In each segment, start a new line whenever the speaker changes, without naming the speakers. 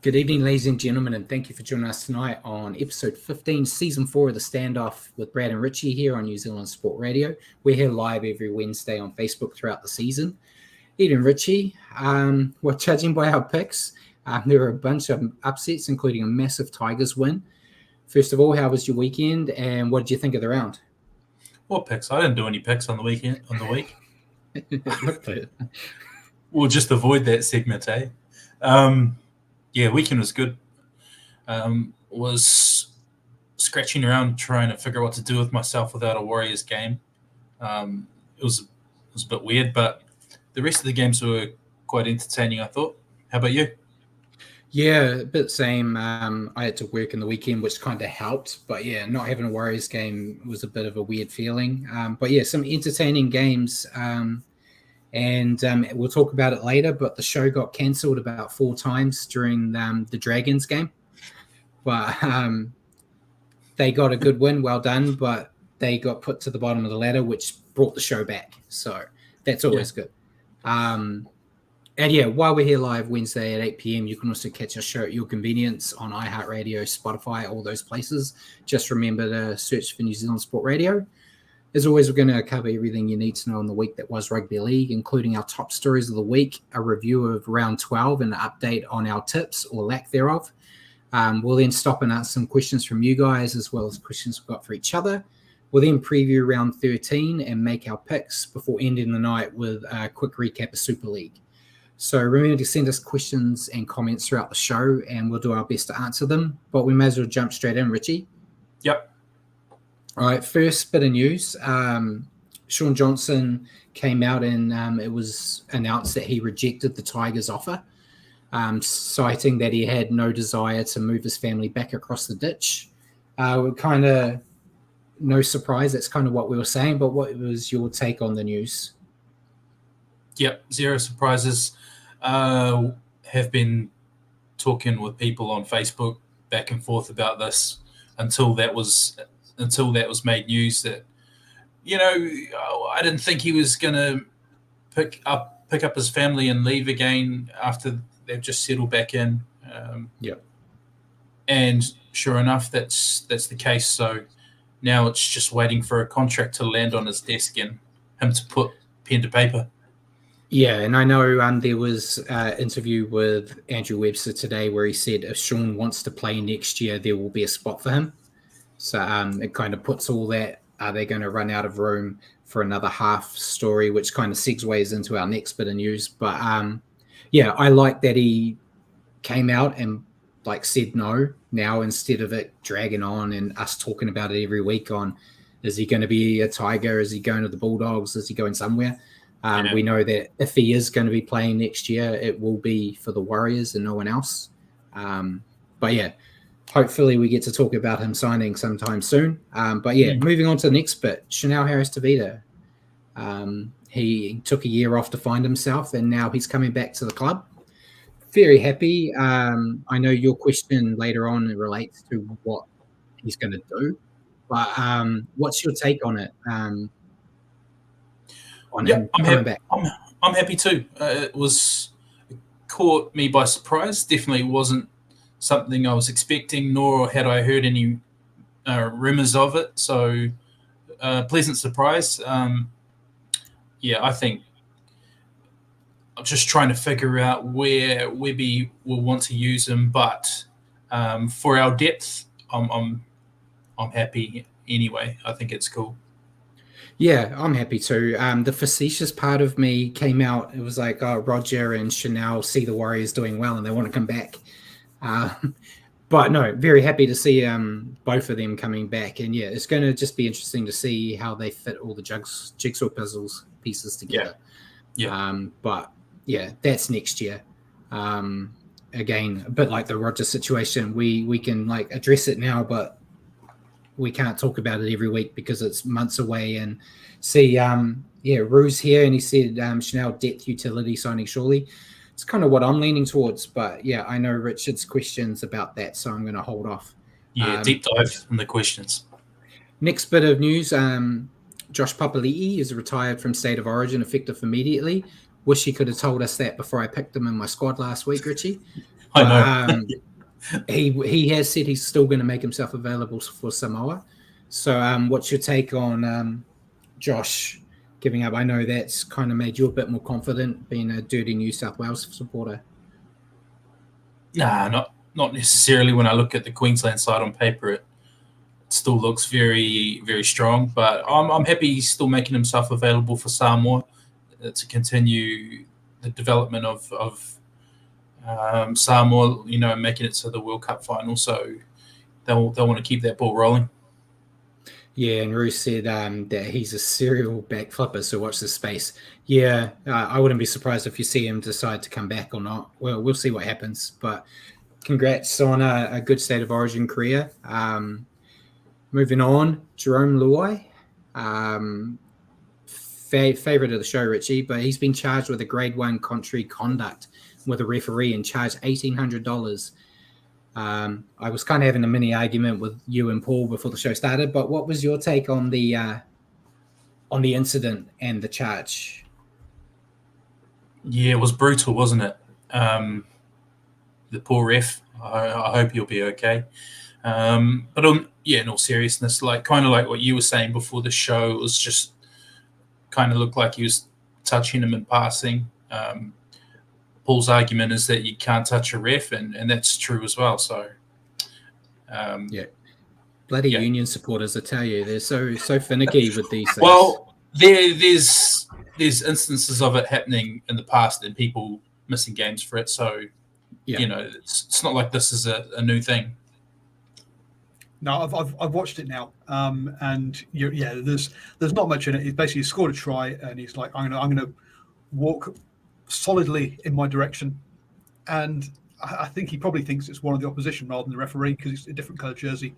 Good evening, ladies and gentlemen, and thank you for joining us tonight on episode 15, season 4 of The Standoff with Brad and Richie here on New Zealand Sport Radio. We're here live every Wednesday on Facebook throughout the season. Evening, Richie. We're judging by our picks. There were a bunch of upsets, including a massive Tigers win. First of all, how was your weekend, and what did you think of the round?
What picks? I didn't do any picks on the week.
Looked it.
We'll just avoid that segment, eh? Weekend was good. Was scratching around trying to figure out what to do with myself without a Warriors game. It was a bit weird, but the rest of the games were quite entertaining, I thought. How about you?
Yeah, a bit same. I had to work in the weekend, which kind of helped. But yeah, not having a Warriors game was a bit of a weird feeling. But yeah, some entertaining games. And we'll talk about it later, but the show got cancelled about 4 times during the Dragons game. But they got a good win, well done, but they got put to the bottom of the ladder, which brought the show back. So that's always good. And yeah, while we're here live Wednesday at 8 p.m., you can also catch our show at your convenience on iHeartRadio, Spotify, all those places. Just remember to search for New Zealand Sport Radio. As always, we're going to cover everything you need to know in the week that was rugby league, including our top stories of the week, a review of round 12, and an update on our tips or lack thereof. We'll then stop and answer some questions from you guys, as well as questions we've got for each other. We'll then preview round 13 and make our picks before ending the night with a quick recap of Super League. So remember to send us questions and comments throughout the show, and we'll do our best to answer them. But we may as well jump straight in, Richie.
Yep.
All right, first bit of news. Shaun Johnson came out and it was announced that he rejected the Tigers' offer, citing that he had no desire to move his family back across the ditch. Kind of no surprise. That's kind of what we were saying, but what was your take on the news?
Yep, zero surprises. Have been talking with people on Facebook back and forth about this until that was made news that, I didn't think he was going to pick up his family and leave again after they've just settled back in. And sure enough, that's the case. So now it's just waiting for a contract to land on his desk and him to put pen to paper.
Yeah, and I know there was an interview with Andrew Webster today where he said if Shaun wants to play next year, there will be a spot for him. So it kind of puts all that, are they going to run out of room for another half story, which kind of segues into our next bit of news. But I like that he came out and said no now instead of it dragging on and us talking about it every week on, is he going to be a Tiger? Is he going to the Bulldogs? Is he going somewhere? We know that if he is going to be playing next year, it will be for the Warriors and no one else. But yeah, hopefully we get to talk about him signing sometime soon. Moving on to the next bit, Chanel Harris-Tavita. He took a year off to find himself, and now he's coming back to the club. Very happy. I know your question later on relates to what he's going to do, but what's your take on it?
I'm happy too. It caught me by surprise. Definitely wasn't something I was expecting, nor had I heard any rumors of it. So, pleasant surprise. I think I'm just trying to figure out where Webby will want to use him, but for our depth, I'm happy anyway. I think it's cool.
Yeah, I'm happy too. The facetious part of me came out. It was like, Roger and Chanel see the Warriors doing well and they want to come back. But no, very happy to see both of them coming back. And yeah, it's going to just be interesting to see how they fit all the jigsaw pieces together. But yeah, that's next year. Again, a bit like the Roger situation, we can address it now, but we can't talk about it every week because it's months away. And see, Rue's here and he said Chanel depth utility signing surely. It's kind of what I'm leaning towards, but yeah, I know Richard's questions about that, so I'm going to hold off.
Deep dive in the questions.
Next bit of news, Josh Papali'i is retired from State of Origin effective immediately. Wish he could have told us that before I picked him in my squad last week, Richie.
I
But
know.
he has said he's still going to make himself available for Samoa. So what's your take on Josh giving up? I know that's kind of made you a bit more confident being a dirty New South Wales supporter.
Nah, not necessarily. When I look at the Queensland side on paper, it still looks very, very strong. But I'm happy he's still making himself available for Samoa to continue the development of Samoa, making it to the World Cup final. So they'll want to keep that ball rolling.
Yeah, and Roos said that he's a serial back flipper, so watch this space. Yeah, I wouldn't be surprised if you see him decide to come back or not. Well, we'll see what happens. But congrats on a good State of Origin career. Moving on, Jerome Luai, favorite of the show, Richie, but he's been charged with a grade 1 contrary conduct with a referee and charged $1,800. I was kind of having a mini argument with you and Paul before the show started, but what was your take on the incident and the charge?
Yeah, it was brutal, wasn't it? The poor ref. I hope he'll be okay. But in all seriousness, kind of like what you were saying before the show, it was just kind of looked like he was touching him in passing. Paul's argument is that you can't touch a ref, and that's true as well. So,
bloody Union supporters, I tell you, they're so finicky with these things.
Well, there's instances of it happening in the past and people missing games for it. So, it's not like this is a new thing.
No, I've watched it now, and there's not much in it. He's basically scored a try, and he's like, I'm gonna walk solidly in my direction, and I think he probably thinks it's one of the opposition rather than the referee because it's a different colour jersey,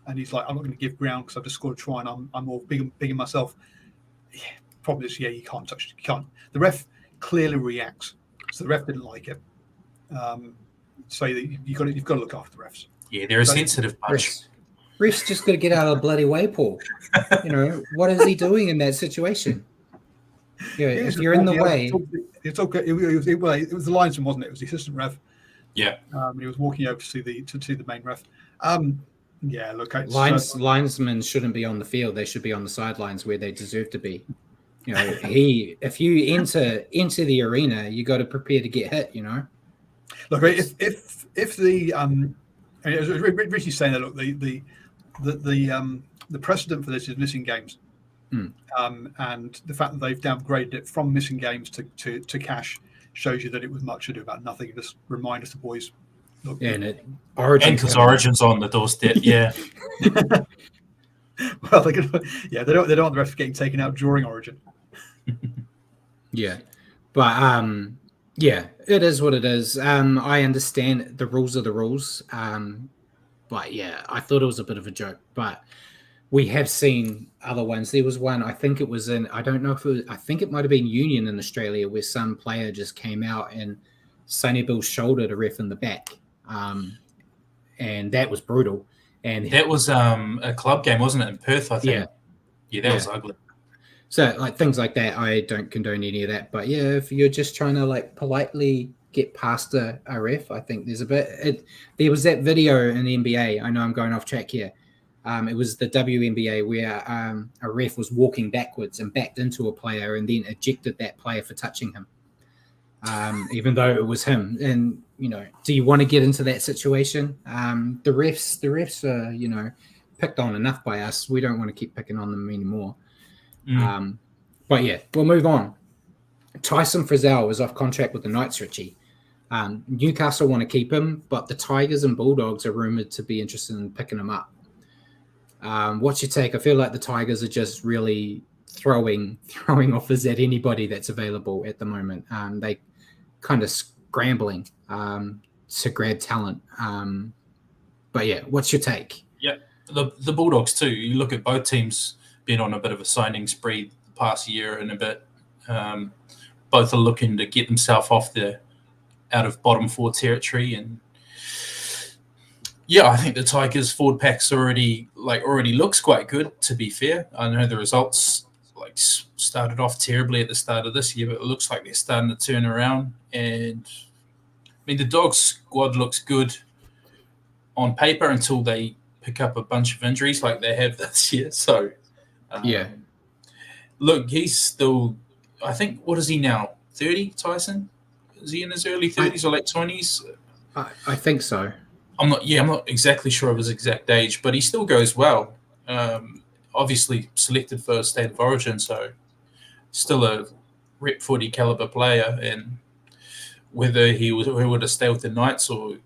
and he's like, I'm not going to give ground because I've just scored a try and I'm more big in myself. Yeah, problem is, you can't touch it. You can't. The ref clearly reacts, so the ref didn't like it. So you've got to look after the refs.
Yeah, they're a sensitive bunch.
Ref's just got to get out of the bloody way, Paul. What is he doing in that situation? Yeah, if you're in the way,
it's okay. It was the linesman, wasn't it? It was the assistant ref.
Yeah.
He was walking over to see the main ref. Yeah, look,
linesmen shouldn't be on the field. They should be on the sidelines where they deserve to be. If you enter the arena, you got to prepare to get hit.
Look, if the Richie's saying that, look, the precedent for this is missing games. And the fact that they've downgraded it from missing games to cash shows you that it was much ado about nothing. It just remind us, the boys. Look,
and because Origin's on the doorstep, yeah.
Well, they don't want the rest getting taken out during Origin.
Yeah, but it is what it is. I understand the rules are the rules, but yeah, I thought it was a bit of a joke, but. We have seen other ones. There was one, I think it was I don't know if it was, I think it might have been Union in Australia where some player just came out and Sonny Bill shouldered a ref in the back. And that was brutal. And
that was a club game, wasn't it, in Perth, I think? Yeah, that was ugly.
So things like that, I don't condone any of that. But yeah, if you're just trying to politely get past a ref, I think there's a bit. There was that video in the NBA. I know I'm going off track here. It was the WNBA where a ref was walking backwards and backed into a player and then ejected that player for touching him, even though it was him. And, do you want to get into that situation? The refs are, picked on enough by us. We don't want to keep picking on them anymore. But yeah, we'll move on. Tyson Frizzell is off contract with the Knights, Richie. Newcastle want to keep him, but the Tigers and Bulldogs are rumored to be interested in picking him up. What's your take? I feel like the Tigers are just really throwing offers at anybody that's available at the moment. They kind of scrambling to grab talent. But yeah, what's your take?
Yeah, the Bulldogs too. You look at both teams being on a bit of a signing spree the past year and a bit. Both are looking to get themselves out of bottom four territory, and yeah, I think the Tigers forward pack's already looks quite good, to be fair. I know the results started off terribly at the start of this year, but it looks like they're starting to turn around. And mean, the Dogs squad looks good on paper until they pick up a bunch of injuries like they have this year. So,
Yeah.
Look, he's still, I think, what is he now? 30, Tyson? Is he in his early 30s or late 20s?
I think so.
I'm not exactly sure of his exact age, but he still goes well. Obviously selected for State of Origin, so still a rep footy caliber player. And whether he would have stayed with the Knights or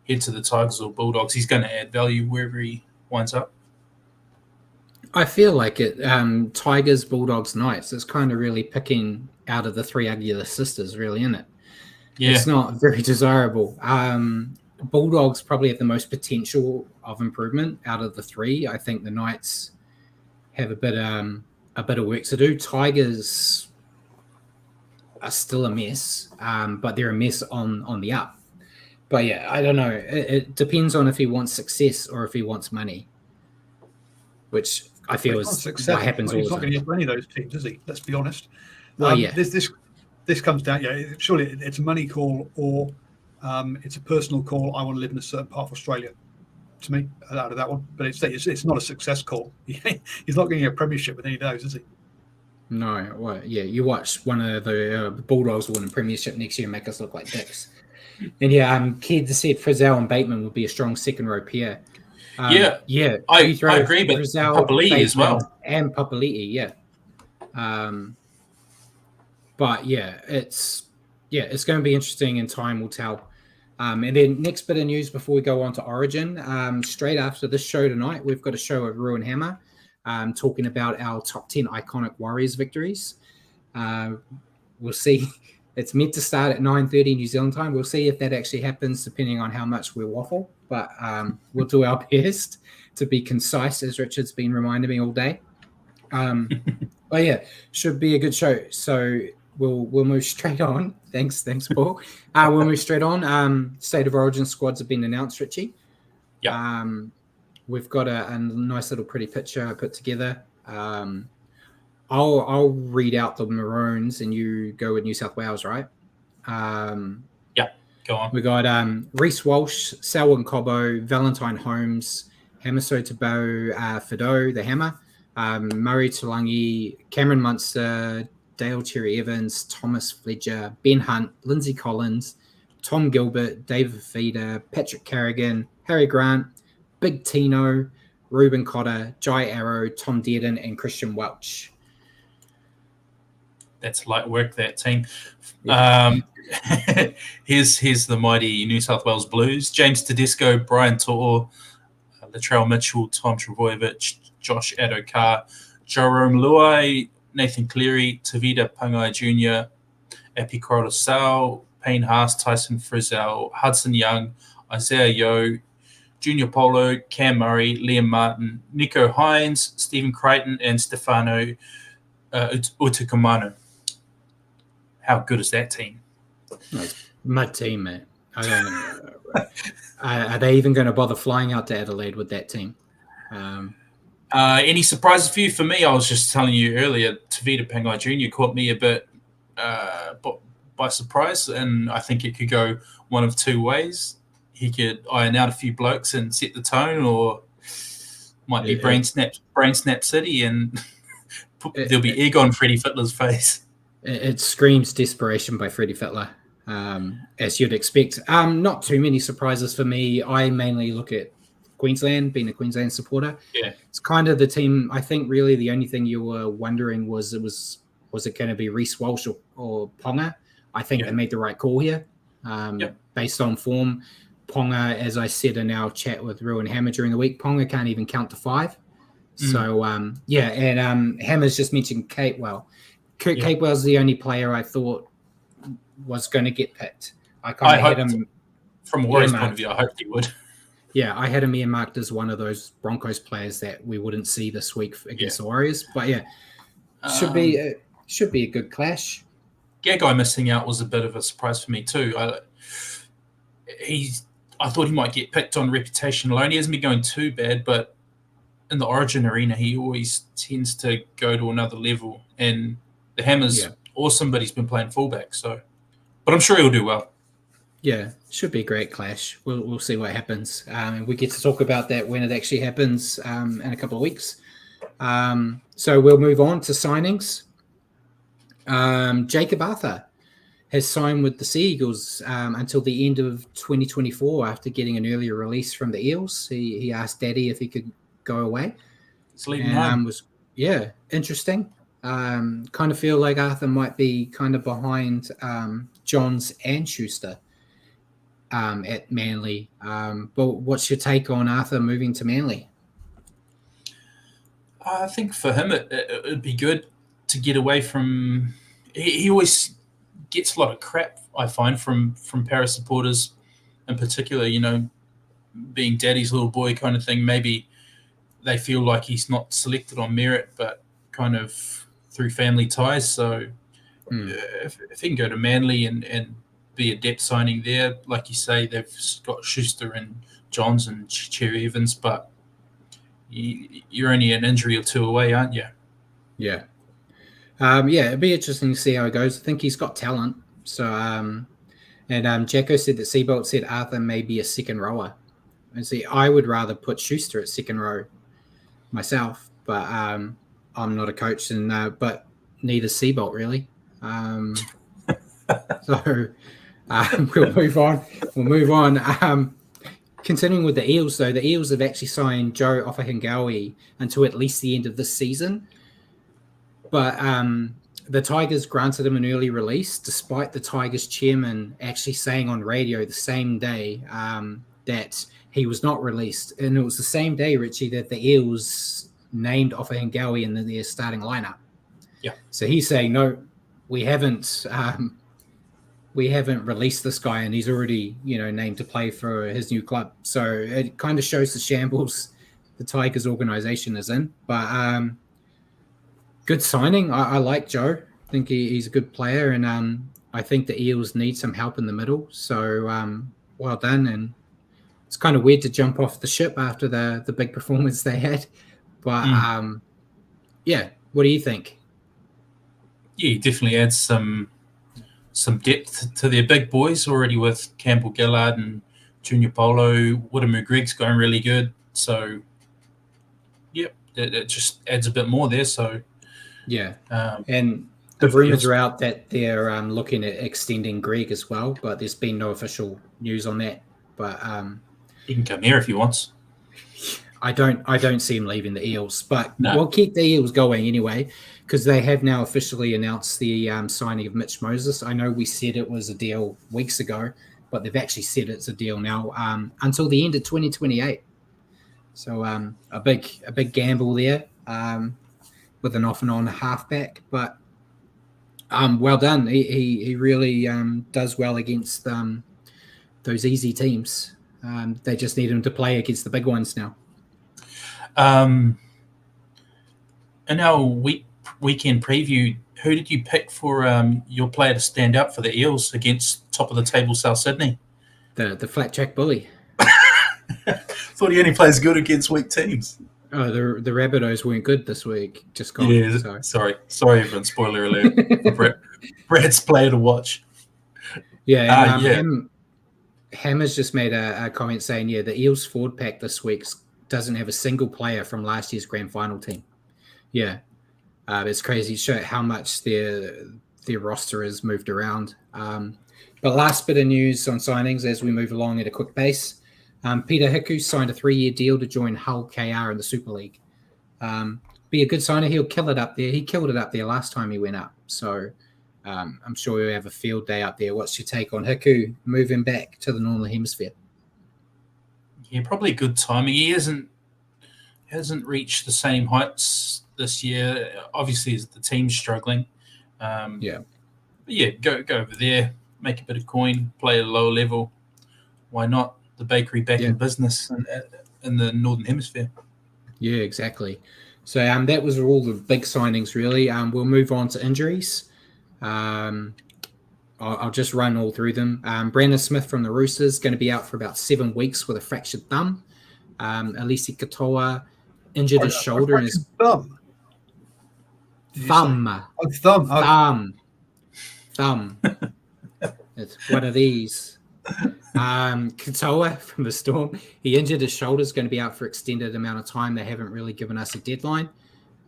head to the Tigers or Bulldogs, he's going to add value wherever he winds up.
I feel like it. Tigers, Bulldogs, Knights. It's kind of really picking out of the three ugliest sisters, really, isn't it?
Yeah.
It's not very desirable. Bulldogs probably have the most potential of improvement out of the three. I think the Knights have a bit of work to do. Tigers are still a mess, but they're a mess on the up. But yeah, I don't know. It depends on if he wants success or if he wants money, which I feel is what happens all the time.
He's not going to get any of those teams, is he? Let's be honest.
Well, yeah.
This comes down. Yeah, surely it's a money call or it's a personal call. I want to live in a certain part of Australia. To me, out of that one, but it's not a success call. He's not getting a premiership with any of those, is he?
No. Well, yeah. You watch one of the Bulldogs win a premiership next year and make us look like dicks. And yeah, Ked said Frizzell and Bateman would be a strong second row pair.
I agree, but Papali'i as well,
and Papali'i, yeah. But yeah, it's going to be interesting, and time will tell. And then next bit of news before we go on to Origin, straight after this show tonight, we've got a show at Ruin Hammer, talking about our top 10 iconic Warriors victories. We'll see. It's meant to start at 9:30 New Zealand time. We'll see if that actually happens, depending on how much we waffle. But we'll do our best to be concise, as Richard's been reminding me all day. But yeah, should be a good show. So we'll move straight on. Thanks, Paul. We'll move straight on. State of Origin squads have been announced, Richie.
Yeah.
We've got a nice little pretty picture I put together. I'll read out the Maroons and you go with New South Wales, right?
Go on.
We got Reece Walsh, Selwyn Cobbo, Valentine Holmes, Hamiso Tabo, Fido, the Hammer, Murray Tulangi, Cameron Munster, Dale Cherry Evans, Thomas Fletcher, Ben Hunt, Lindsay Collins, Tom Gilbert, David Fafita, Patrick Carrigan, Harry Grant, Big Tino, Ruben Cotter, Jai Arrow, Tom Dearden, and Christian Welch.
That's light work, that team.
Yeah.
Here's the mighty New South Wales Blues. James Tedesco, Brian To'o, Latrell Mitchell, Tom Trebojevic, Josh Adokar, Jerome Luai, Nathan Cleary, Tavita Pangai Jr., Api Coruscant, Payne Haas, Tyson Frizzell, Hudson Young, Isaiah Yeo, Junior Polo, Cam Murray, Liam Martin, Nico Hines, Stephen Crichton, and Stefano Utukamano. How good is that team?
My team, mate. I don't know. Are they even going to bother flying out to Adelaide with that team?
Any surprises for you? For me, I was just telling you earlier, Tavita Pangai Jr. caught me a bit by surprise, and I think it could go one of two ways. He could iron out a few blokes and set the tone, or might be brain snap city, and there'll be egg on Freddie Fittler's face.
It screams desperation by Freddie Fittler, as you'd expect. Not too many surprises for me. I mainly look at Queensland, being a Queensland supporter.
Yeah,
it's kind of the team. I think really the only thing you were wondering was it going to be Reece Walsh or Ponga? I think they made the right call here, based on form. Ponga, as I said in our chat with Ruin Hammer during the week, Ponga can't even count to 5. So and Hammer's just mentioned Capewell. Capewell's the only player I thought was going to get picked. I had him
from a Warriors point of view. I hoped he would.
Yeah, I had him earmarked as one of those Broncos players that we wouldn't see this week against the Warriors. But yeah, should be a good clash.
Gagai missing out was a bit of a surprise for me too. I thought he might get picked on reputation alone. He hasn't been going too bad, but in the Origin arena, he always tends to go to another level. And the Hammer's awesome, but he's been playing fullback. So, but I'm sure he'll do well.
Yeah, should be a great clash. We'll see what happens. We get to talk about that when it actually happens in a couple of weeks. So we'll move on to signings. Jacob Arthur has signed with the Sea Eagles until the end of 2024 after getting an earlier release from the Eels. He asked Daddy if he could go away.
It's leaving home.
Interesting. Kind of feel like Arthur might be kind of behind Johns and Schuster at Manly. But what's your take on Arthur moving to Manly?
I think for him it would be good to get away from. He always gets a lot of crap, I find, from Para supporters in particular. Being Daddy's little boy kind of thing. Maybe they feel like he's not selected on merit, but kind of through family ties. So if he can go to Manly and be a depth signing there, like you say, they've got Schuster and Johns and Cherry Evans, but you're only an injury or two away, aren't you?
Yeah. It'd be interesting to see how it goes. I think he's got talent. So, and Jacko said that Seabolt said Arthur may be a second rower. And see, I would rather put Schuster at second row myself, but I'm not a coach, and but neither Seabolt really. So we'll move on. Continuing with the Eels, though, the Eels have actually signed Joe Ofahengaue until at least the end of this season. But the Tigers granted him an early release, despite the Tigers chairman actually saying on radio the same day that he was not released. And it was the same day, Richie, that the Eels named Ofahengaue in their starting lineup.
Yeah.
So he's saying, no, we haven't released this guy, and he's already, named to play for his new club. So it kind of shows the shambles the Tigers organization is in. But good signing. I like Joe. I think he's a good player, and I think the Eels need some help in the middle. So well done. And it's kind of weird to jump off the ship after the big performance they had. But what do you think?
Yeah, he definitely adds some depth to their big boys already with Campbell Gillard and Junior Polo. Whittamu Greg's going really good. So, it just adds a bit more there. So,
yeah. And the rumors are out that they're looking at extending Greg as well, but there's been no official news on that. But
he can come here if he wants.
I don't see him leaving the Eels, but
No.
We'll keep the Eels going anyway, because they have now officially announced the signing of Mitch Moses. I know we said it was a deal weeks ago, but they've actually said it's a deal now until the end of 2028. So a big gamble there with an off and on halfback, but well done. He really does well against those easy teams. They just need him to play against the big ones now.
In our weekend preview, who did you pick for your player to stand out for the Eels against top of the table South Sydney?
The Flatjack Bully.
Thought he only plays good against weak teams.
Oh, the Rabbitohs weren't good this week. Just gone.
Yeah, sorry everyone. Spoiler alert. Brad's player to watch.
Yeah, Hammer's just made a comment saying, the Eels forward pack this week doesn't have a single player from last year's grand final team. Yeah, it's crazy to show how much their roster has moved around. But last bit of news on signings as we move along at a quick pace. Peter Hiku signed a 3-year deal to join Hull KR in the Super League. Be a good signer. He'll kill it up there. He killed it up there last time he went up. So I'm sure he'll have a field day up there. What's your take on Hiku moving back to the Northern Hemisphere?
Yeah, probably good timing. He hasn't reached the same heights this year. Obviously, the team's struggling. But go over there, make a bit of coin, play at a lower level. Why not? The bakery back in business in the Northern Hemisphere. Yeah,
exactly. So that was all the big signings, really. We'll move on to injuries. I'll just run all through them. Brandon Smith from the Roosters going to be out for about 7 weeks with a fractured thumb. Elise Katoa injured his shoulder and his
thumb.
Thumb. It's one of these. Katoa from the Storm, he injured his shoulder, is going to be out for extended amount of time. They haven't really given us a deadline.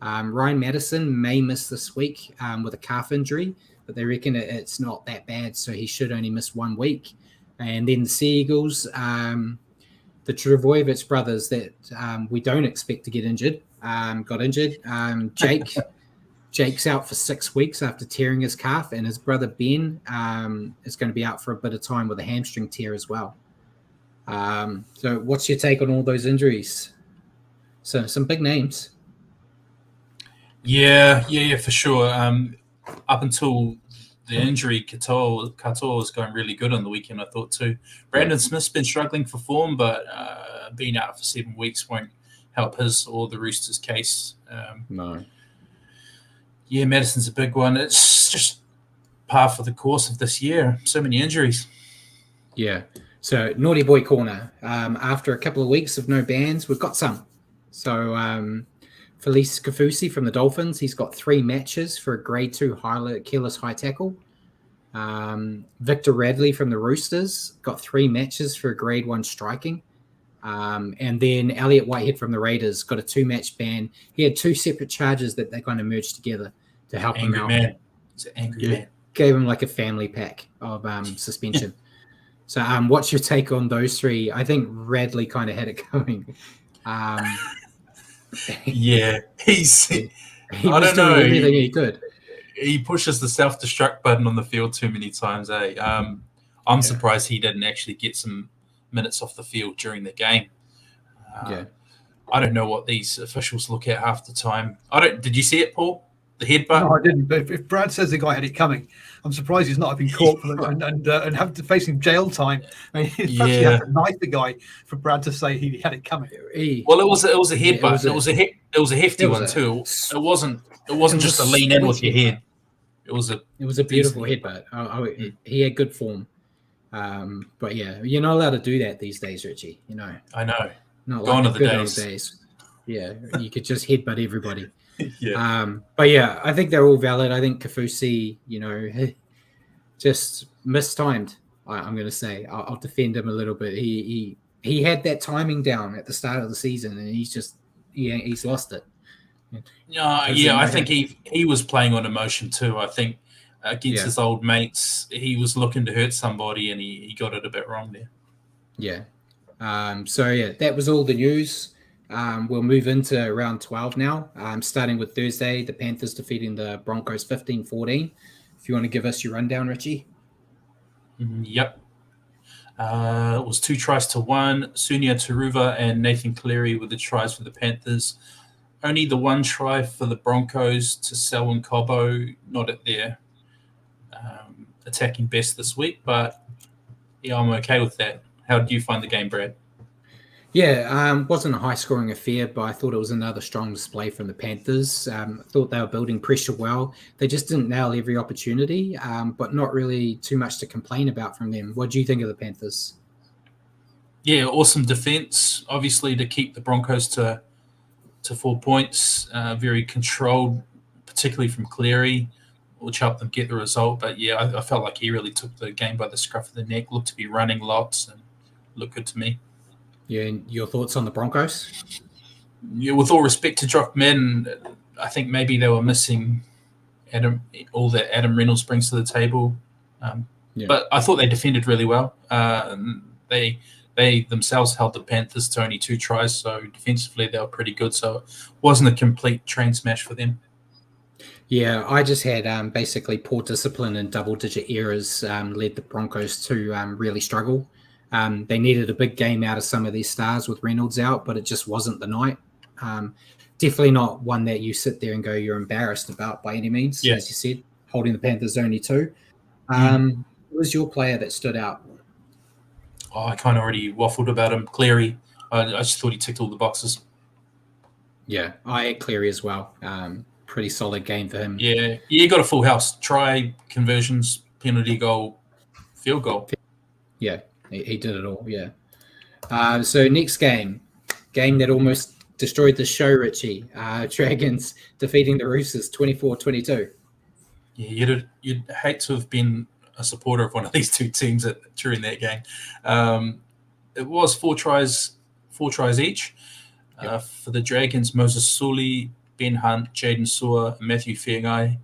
Ryan Madison may miss this week with a calf injury, but they reckon it's not that bad, so he should only miss 1 week. And then the Sea Eagles, the Travojevic brothers that we don't expect to get injured, got injured. Jake's out for 6 weeks after tearing his calf, and his brother Ben is going to be out for a bit of time with a hamstring tear as well. So what's your take on all those injuries? So some big names.
Yeah, for sure. Up until the injury, Katoa was going really good on the weekend, I thought too. Brandon Smith's been struggling for form, but being out for 7 weeks won't help his or the Roosters' case.
No.
Yeah, Madison's a big one. It's just par for the course of this year. So many injuries.
Yeah. So Naughty Boy Corner. After a couple of weeks of no bans, we've got some. So Felice Kafusi from the Dolphins, he's got 3 matches for a grade 2 careless high tackle. Victor Radley from the Roosters got 3 matches for a grade 1 striking. And then Elliot Whitehead from the Raiders got a 2-match ban. He had 2 separate charges that they're going to merge together to help him out.
Man. It's an angry man.
Gave him like a family pack of suspension. So what's your take on those 3? I think Radley kind of had it going.
Yeah,
he
I don't know.
Everything he could.
He pushes the self-destruct button on the field too many times. I'm surprised he didn't actually get some minutes off the field during the game. I don't know what these officials look at half the time. Did you see it, Paul? The headbutt?
No, I didn't. But if Brad says the guy had it coming, I'm surprised he's not been caught for and have to face him jail time. I mean, you have to knife the guy for Brad to say he had it coming.
Well, it was a headbutt. It was a hefty one too. It wasn't just a lean in with your head. It was a
beautiful headbutt. He had good form. But yeah, you're not allowed to do that these days, Richie. You know.
I know.
Not
Gone
like
are
the
the
good old
days.
days. Yeah, you could just headbutt everybody.
Yeah.
But yeah, I think they're all valid. I think Kafusi, just mistimed. I'm going to say I'll defend him a little bit. He had that timing down at the start of the season, and he's lost it.
I think he was playing on emotion too. I think against his old mates, he was looking to hurt somebody, and he got it a bit wrong there.
Yeah. That was all the news. We'll move into round 12 now, starting with Thursday, the Panthers defeating the Broncos 15-14. If you want to give us your rundown, Richie.
Yep. It was 2-1. Sunia Taruva and Nathan Cleary were the tries for the Panthers. Only the 1 try for the Broncos to Selwyn Cobbo, not at their attacking best this week, but yeah, I'm okay with that. How did you find the game, Brad?
Yeah, wasn't a high-scoring affair, but I thought it was another strong display from the Panthers. I thought they were building pressure well. They just didn't nail every opportunity, but not really too much to complain about from them. What do you think of the Panthers?
Yeah, awesome defense, obviously, to keep the Broncos to 4 points. Very controlled, particularly from Cleary, which helped them get the result. But yeah, I felt like he really took the game by the scruff of the neck, looked to be running lots, and looked good to me.
Yeah, and your thoughts on the Broncos?
Yeah, with all respect to Jock Madden, I think maybe they were missing all that Adam Reynolds brings to the table. But I thought they defended really well. They themselves held the Panthers to only 2 tries, so defensively they were pretty good. So it wasn't a complete train smash for them.
Yeah, I just had basically poor discipline and double-digit errors led the Broncos to really struggle. They needed a big game out of some of these stars with Reynolds out, but it just wasn't the night. Definitely not one that you sit there and go, you're embarrassed about by any means, as you said, holding the Panthers only 2. Who was your player that stood out?
Oh, I kind of already waffled about him. Cleary, I just thought he ticked all the boxes.
Yeah, I had Cleary as well. Pretty solid game for him.
Yeah, he got a full house. Try, conversions, penalty goal, field goal.
Yeah. He did it all, yeah. So next game that almost destroyed the show, Richie. Dragons defeating the Roosters 24-22.
Yeah, you'd hate to have been a supporter of one of these two teams during that game. It was four tries each. For the Dragons, Moses Sully, Ben Hunt, Jaden Sewer, and Matthew Feagai.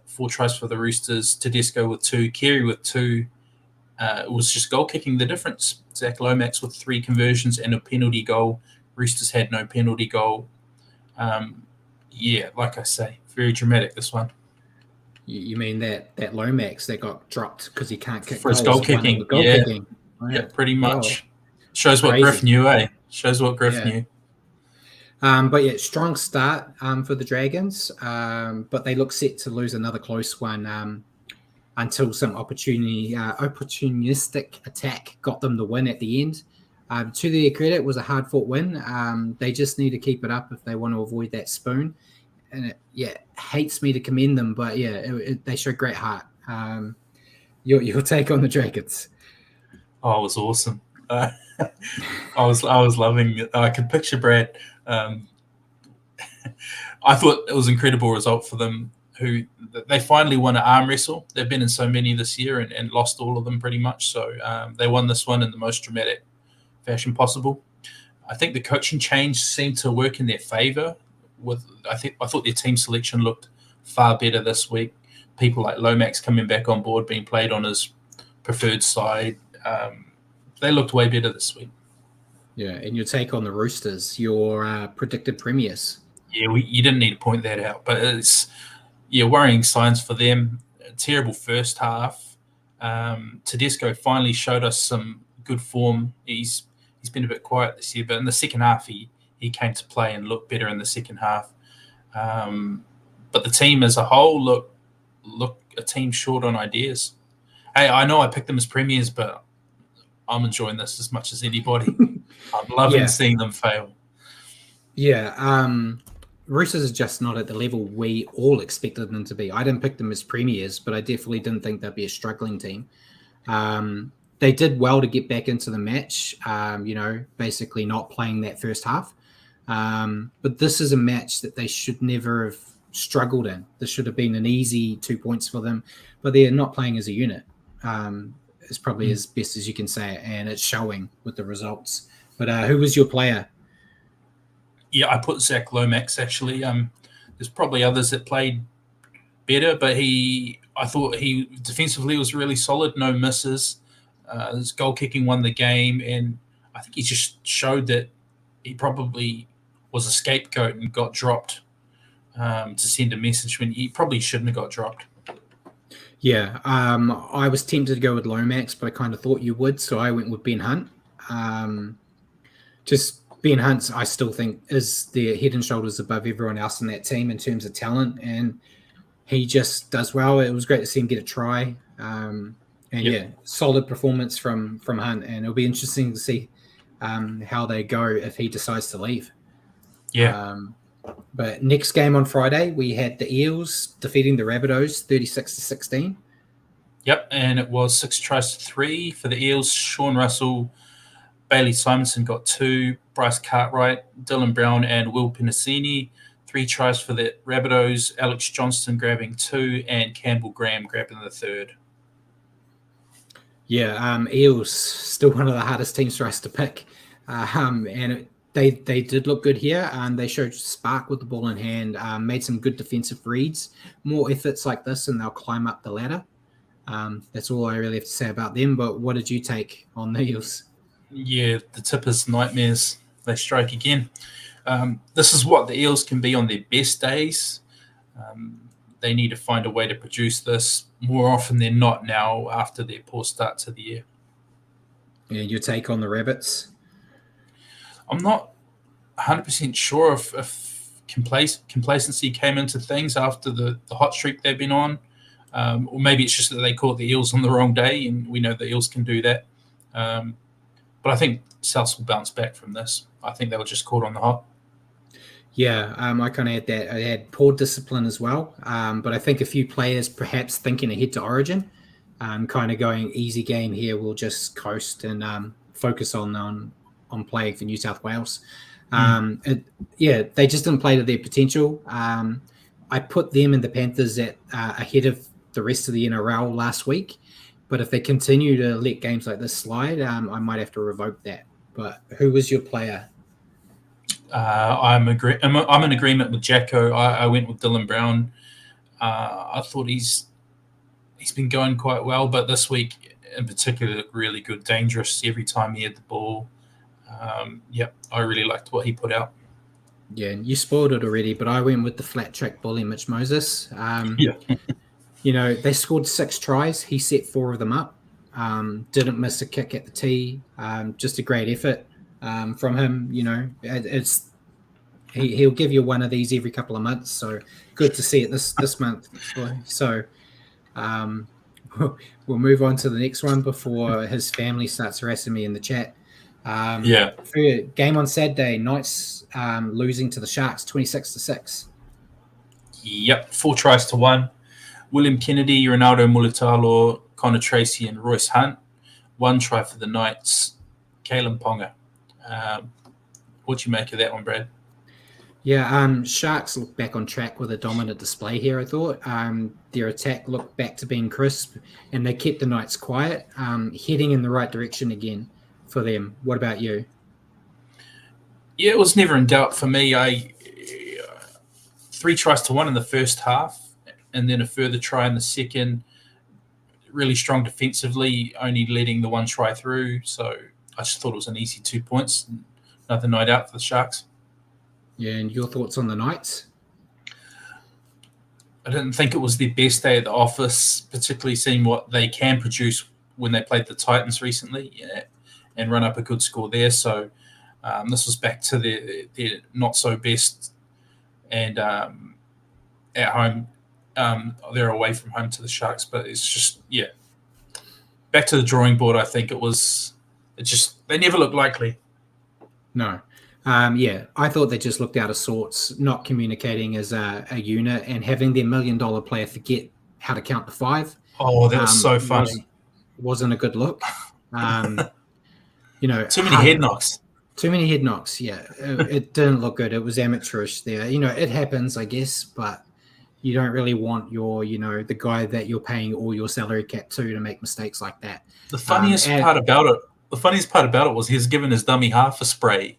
4 tries for the Roosters. Tedesco with 2, Carey with 2. It was just goal kicking the difference. Zach Lomax with 3 conversions and a penalty goal. Roosters had no penalty goal. Like I say, very dramatic, this one.
You mean that Lomax that got dropped because he can't kick
for his goal kicking?
Kicking.
Right. Yeah, pretty much.
Oh,
shows what Griff knew, eh? Shows what Griff knew.
But yeah, strong start for the Dragons. But they look set to lose another close one until some opportunistic attack got them the win at the end. To their credit, it was a hard-fought win. They just need to keep it up if they want to avoid that spoon. And it hates me to commend them, but they show great heart. Your take on the Dragons?
Oh, it was awesome. I was loving it. I could picture Brad. I thought it was an incredible result for them. Who they finally won an arm wrestle. They've been in so many this year and lost all of them pretty much. So they won this one in the most dramatic fashion possible. I think the coaching change seemed to work in their favour. I thought their team selection looked far better this week. People like Lomax coming back on board, being played on his preferred side. They looked way better this week.
Yeah, and your take on the Roosters, your predicted premiers.
Yeah, you didn't need to point that out, but it's worrying signs for them. A terrible first half. Tedesco finally showed us some good form. He's been a bit quiet this year, but in the second half he came to play and looked better in the second half. But the team as a whole look a team short on ideas. Hey, I know I picked them as premiers, but I'm enjoying this as much as anybody. I'm loving seeing them fail.
Yeah, Roosters are just not at the level we all expected them to be. I didn't pick them as premiers, but I definitely didn't think they'd be a struggling team. They did well to get back into the match, basically not playing that first half. But this is a match that they should never have struggled in. This should have been an easy 2 points for them, but they're not playing as a unit. It's probably as best as you can say it, and it's showing with the results. But who was your player?
Yeah, I put Zach Lomax, actually. There's probably others that played better, but I thought he defensively was really solid, no misses. His goal kicking won the game, and I think he just showed that he probably was a scapegoat and got dropped to send a message when he probably shouldn't have got dropped.
Yeah, I was tempted to go with Lomax, but I kind of thought you would, so I went with Ben Hunt. Just Ben Hunt, I still think, is the head and shoulders above everyone else in that team in terms of talent, and he just does well. It was great to see him get a try. Solid performance from Hunt, and it'll be interesting to see how they go if he decides to leave.
Yeah.
But next game on Friday, we had the Eels defeating the Rabbitohs 36-16.
Yep, and it was 6 tries to 3 for the Eels. Sean Russell, Bailey Simonson got 2, Bryce Cartwright, Dylan Brown, and Will Penasini. 3 tries for the Rabbitohs. Alex Johnston grabbing 2, and Campbell Graham grabbing the 3rd.
Yeah, Eels still one of the hardest teams for us to pick, They did look good here, and they showed spark with the ball in hand, made some good defensive reads. More efforts like this, and they'll climb up the ladder. That's all I really have to say about them. But what did you take on the Eels?
Yeah, the Tippers' nightmares. They strike again. This is what the Eels can be on their best days. They need to find a way to produce this more often than not now after their poor start to the year.
Yeah, your take on the Rabbits?
I'm not 100% sure if complacency came into things after the hot streak they've been on. Or maybe it's just that they caught the Eels on the wrong day, and we know the Eels can do that. But I think Souths will bounce back from this. I think they were just caught on the hop.
Yeah, I kind of had that. I had poor discipline as well. But I think a few players perhaps thinking ahead to Origin, kind of going easy game here. We'll just coast and focus on playing for New South Wales. They just didn't play to their potential. I put them and the Panthers at ahead of the rest of the NRL last week. But if they continue to let games like this slide, I might have to revoke that. But who was your player?
I'm in agreement with Jacko. I went with Dylan Brown. I thought he's been going quite well, but this week in particular looked really good, dangerous every time he had the ball. I really liked what he put out.
Yeah, and you spoiled it already, but I went with the flat track bully, Mitch Moses. They scored 6 tries. He set 4 of them up. Didn't miss a kick at the tee. Just a great effort from him. He'll give you one of these every couple of months. So good to see it this month. So we'll move on to the next one before his family starts harassing me in the chat. Game on Saturday, Knights losing to the Sharks 26-6.
Yep, 4 tries to 1. William Kennedy, Ronaldo Mulitalo, Connor Tracy, and Royce Hunt. 1 try for the Knights. Kalen Ponga. What do you make of that one, Brad?
Yeah, Sharks look back on track with a dominant display here, I thought. Their attack looked back to being crisp, and they kept the Knights quiet, heading in the right direction again for them. What about you?
Yeah, it was never in doubt for me. 3 tries to 1 in the first half, and then a further try in the second. Really strong defensively, only letting the 1 try through. So I just thought it was an easy 2 points. Another night out for the Sharks.
Yeah, and your thoughts on the Knights?
I didn't think it was their best day at the office, particularly seeing what they can produce when they played the Titans recently and run up a good score there. So this was back to their not so best. And at home, they're away from home to the Sharks. But it's just, back to the drawing board. I think they never looked likely.
No. I thought they just looked out of sorts, not communicating as a unit, and having their $1 million player forget how to count to 5.
Oh, that was so funny.
Wasn't a good look.
Too many head knocks.
Too many head knocks. Yeah, it didn't look good. It was amateurish there. It happens, I guess, but you don't really want the guy that you're paying all your salary cap to make mistakes like that.
The funniest part about it was he was given his dummy half a spray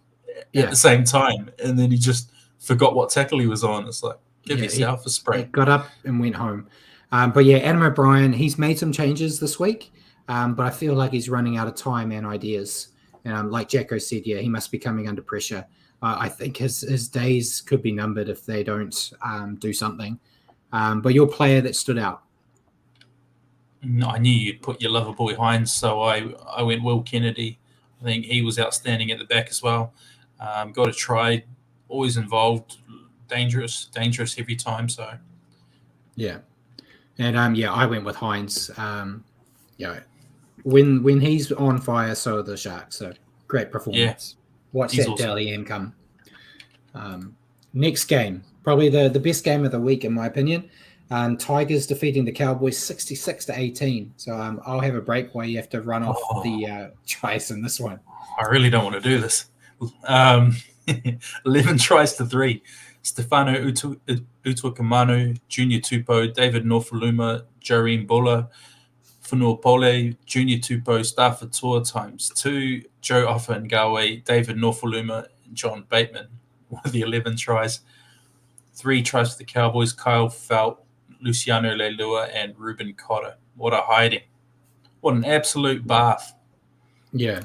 at the same time, and then he just forgot what tackle he was on. It's like, give yourself a spray.
He got up and went home. Adam O'Brien, he's made some changes this week, but I feel like he's running out of time and ideas. Like Jacko said, he must be coming under pressure. I think his days could be numbered if they don't do something. But your player that stood out?
I knew you'd put your lover boy Hines, so I went Will Kennedy. I think he was outstanding at the back as well. Got a try, always involved, dangerous every time. So,
yeah, and I went with Hines. When he's on fire, so are the Sharks. So great performance. Watch that awesome. Dally M come. Next game, probably the best game of the week in my opinion. Tigers defeating the Cowboys 66-18. So I'll have a break while you have to run off the tries in this one.
I really don't want to do this. 11 tries to 3. Stefano Utoikamanu, Junior Tupou, David Norfoluma, Jareen Buller, Funua Pole, Junior Tupou, Stafford Tour ×2, Joe Offa Ngawe, David Norfoluma, and John Bateman with the 11 tries. 3 tries for the Cowboys, Kyle Felt, Luciano Leilua, and Ruben Cotter. What a hiding. What an absolute bath.
Yeah.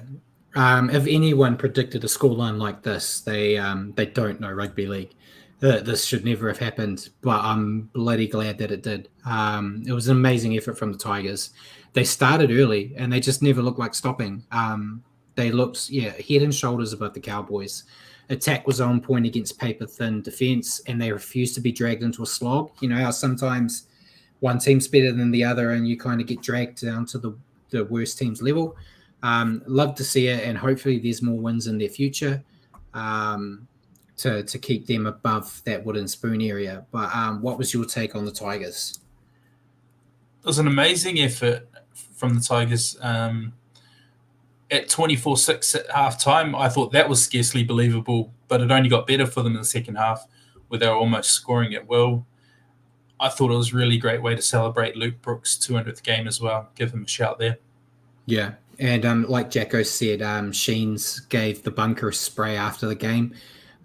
If anyone predicted a scoreline like this, they don't know rugby league. This should never have happened, but I'm bloody glad that it did. It was an amazing effort from the Tigers. They started early, and they just never looked like stopping. They looked, head and shoulders above the Cowboys. Attack was on point against paper-thin defense, and they refused to be dragged into a slog. You know how sometimes one team's better than the other, and you kind of get dragged down to the worst team's level. Love to see it, and hopefully there's more wins in their future to keep them above that wooden spoon area. But what was your take on the Tigers?
It was an amazing effort from the Tigers. At 24-6 at halftime, I thought that was scarcely believable, but it only got better for them in the second half, where they were almost scoring at will. I thought it was a really great way to celebrate Luke Brooks' 200th game as well. Give him a shout there.
Yeah, and like Jacko said, Sheens gave the bunker a spray after the game.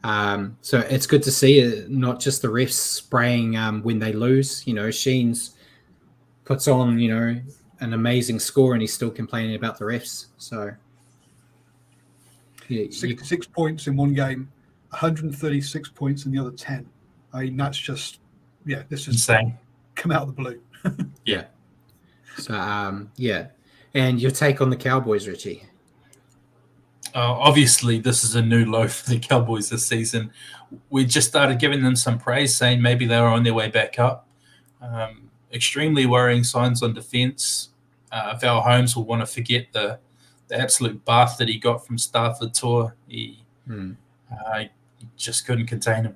So it's good to see it, not just the refs spraying when they lose. Sheens puts on, an amazing score and he's still complaining about the refs. So, yeah,
66 points in one game, 136 points in the other 10. I mean, that's just, this is
insane.
Come out of the blue.
Yeah.
So, yeah. And your take on the Cowboys, Richie?
Obviously, this is a new low for the Cowboys this season. We just started giving them some praise, saying maybe they were on their way back up. Extremely worrying signs on defense. Val Holmes will want to forget the absolute bath that he got from Stafford tour. He just couldn't contain him.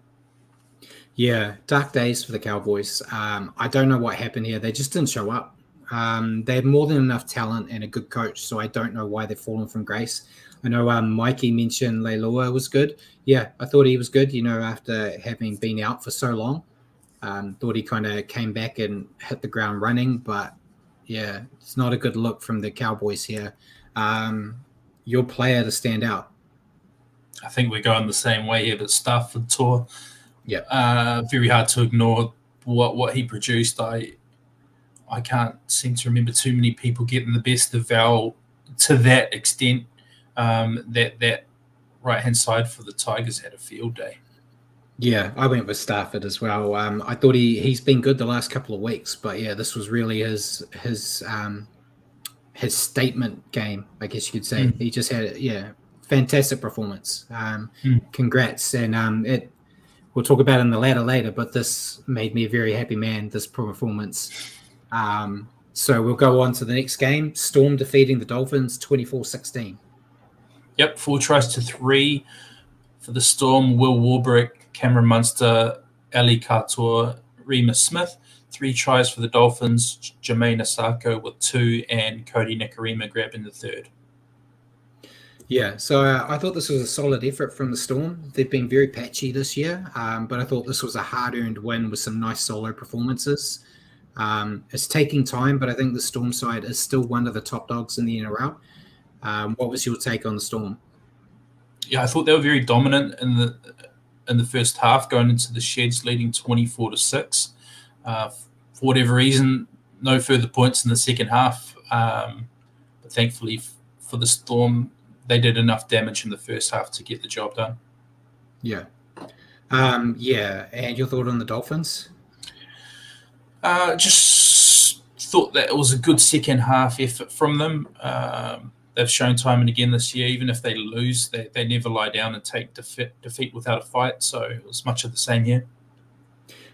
Yeah, dark days for the Cowboys. I don't know what happened here. They just didn't show up. They had more than enough talent and a good coach, so I don't know why they've fallen from grace. I know Mikey mentioned Leilua was good. Yeah, I thought he was good, after having been out for so long. Thought he kind of came back and hit the ground running, but yeah, it's not a good look from the Cowboys here. Your player to stand out.
I think we're going the same way here, but Stafford tour.
Yeah.
Very hard to ignore what he produced. I can't seem to remember too many people getting the best of Val to that extent. That right-hand side for the Tigers had a field day.
Yeah, I went with Stafford as well. I thought he's been good the last couple of weeks, but yeah, this was really his statement game, I guess you could say. He just had fantastic performance. Congrats, and we'll talk about it in the ladder later, but this made me a very happy man, this performance. So we'll go on to the next game. Storm defeating the Dolphins 24-16.
Yep, 4-3 for the Storm. Will Warbrick, Cameron Munster, Ali Katoa, Remus Smith. 3 tries for the Dolphins. Jermaine Asako with 2 and Cody Nikarima grabbing the 3rd.
Yeah, so I thought this was a solid effort from the Storm. They've been very patchy this year, but I thought this was a hard-earned win with some nice solo performances. It's taking time, but I think the Storm side is still one of the top dogs in the NRL. What was your take on the Storm?
Yeah, I thought they were very dominant in the first half, going into the sheds, leading 24-6. For whatever reason, no further points in the second half. But thankfully for the Storm, they did enough damage in the first half to get the job done.
Yeah. And your thought on the Dolphins?
Just thought that it was a good second half effort from them. They've shown time and again this year, even if they lose, they never lie down and take defeat without a fight. So it was much of the same here.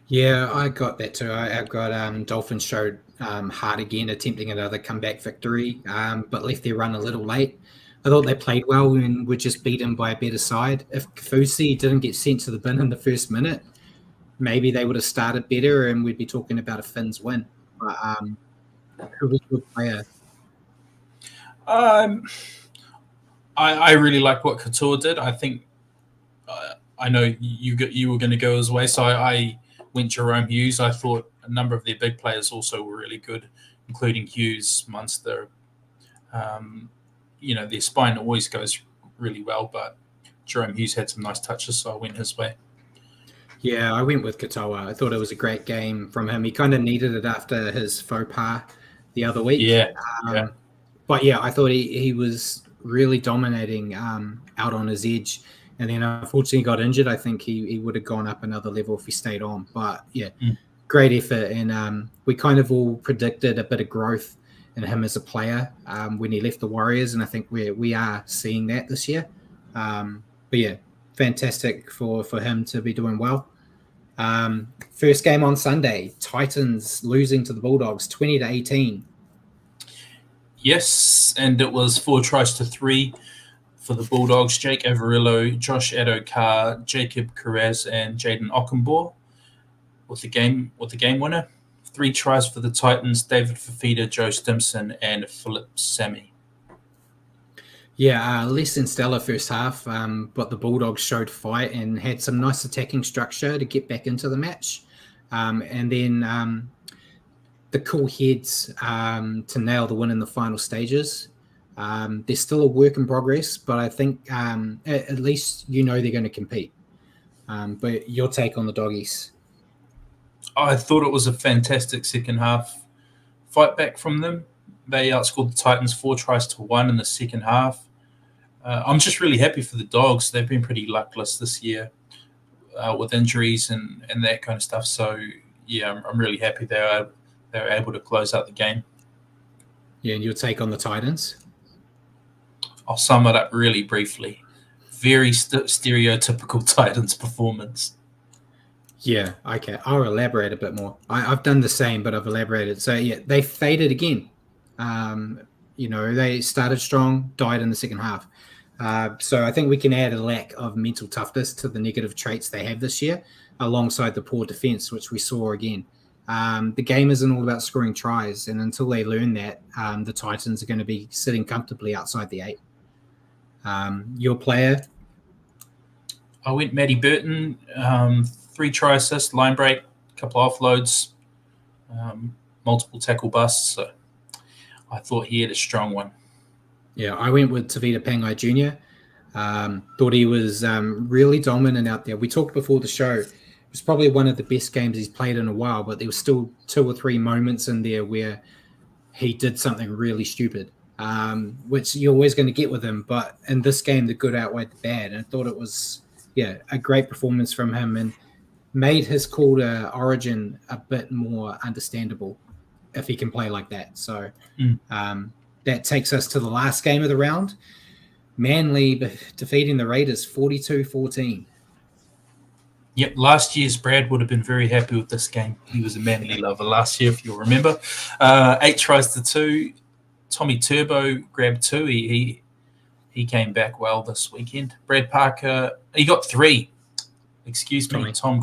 Yeah, I got that too. I've got Dolphins showed hard again, attempting another comeback victory, but left their run a little late. I thought they played well and were just beaten by a better side. If Kafusi didn't get sent to the bin in the first minute, maybe they would have started better and we'd be talking about a Finns win. But who was your player?
I really like what Couture did. I think I know you were going to go his way, so I went Jerome Hughes. I thought a number of their big players also were really good, including Hughes, Munster. Their spine always goes really well, but Jerome Hughes had some nice touches, so I went his way.
Yeah, I went with Katoa. I thought it was a great game from him. He kind of needed it after his faux pas the other week.
Yeah.
But yeah, I thought he was really dominating out on his edge. And then unfortunately got injured. I think he would have gone up another level if he stayed on. But yeah, great effort. And we kind of all predicted a bit of growth in him as a player when he left the Warriors. And I think we are seeing that this year. But yeah, fantastic for him to be doing well. First game on Sunday, Titans losing to the Bulldogs 20-18.
Yes, and it was 4-3 for the Bulldogs. Jake Averillo, Josh Adokar, Jacob Carraz, and Jaden Ockenbaugh with the game winner. 3 tries for the Titans, David Fafita, Joe Stimson, and Philip Sammy.
Yeah, less than stellar first half, but the Bulldogs showed fight and had some nice attacking structure to get back into the match. And then the cool heads to nail the win in the final stages. They're still a work in progress, but I think at least they're going to compete. But your take on the doggies?
I thought it was a fantastic second half fight back from them. They outscored the Titans 4-1 in the second half. I'm just really happy for the Dogs. They've been pretty luckless this year with injuries and that kind of stuff. So, yeah, I'm really happy they were able to close out the game.
Yeah, and your take on the Titans?
I'll sum it up really briefly. Very stereotypical Titans performance.
Yeah, okay. I'll elaborate a bit more. I've done the same, but I've elaborated. So, yeah, they faded again. They started strong, died in the second half. So I think we can add a lack of mental toughness to the negative traits they have this year, alongside the poor defense, which we saw again. The game isn't all about scoring tries, and until they learn that, the Titans are going to be sitting comfortably outside the 8. Your player?
I went Matty Burton, 3 try assists, line break, a couple of offloads, multiple tackle busts. So I thought he had a strong one.
Yeah, I went with Tavita Pangai Jr. Thought he was really dominant out there. We talked before the show. It was probably one of the best games he's played in a while, but there were still 2 or 3 moments in there where he did something really stupid, which you're always going to get with him. But in this game, the good outweighed the bad. And I thought it was, a great performance from him and made his call to Origin a bit more understandable if he can play like that. So that takes us to the last game of the round. Manly defeating the Raiders 42-14.
Yep, last year's Brad would have been very happy with this game. He was a Manly lover last year, if you'll remember. 8 tries to 2. Tommy Turbo grabbed 2. He came back well this weekend. Brad Parker, he got 3. Excuse me, Tommy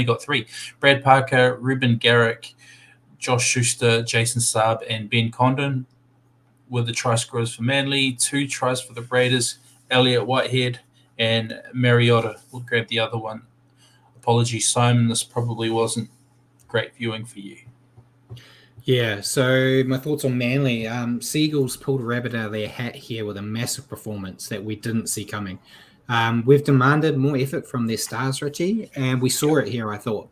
got 3. Brad Parker, Ruben Garrick, Josh Schuster, Jason Saab, and Ben Condon were the try scorers for Manly. 2 tries for the Raiders. Elliot Whitehead and Mariota will grab the other one. Apologies, Simon, this probably wasn't great viewing for you.
Yeah, so my thoughts on Manly. Seagulls pulled a rabbit out of their hat here with a massive performance that we didn't see coming. We've demanded more effort from their stars, Richie, and we saw it here, I thought.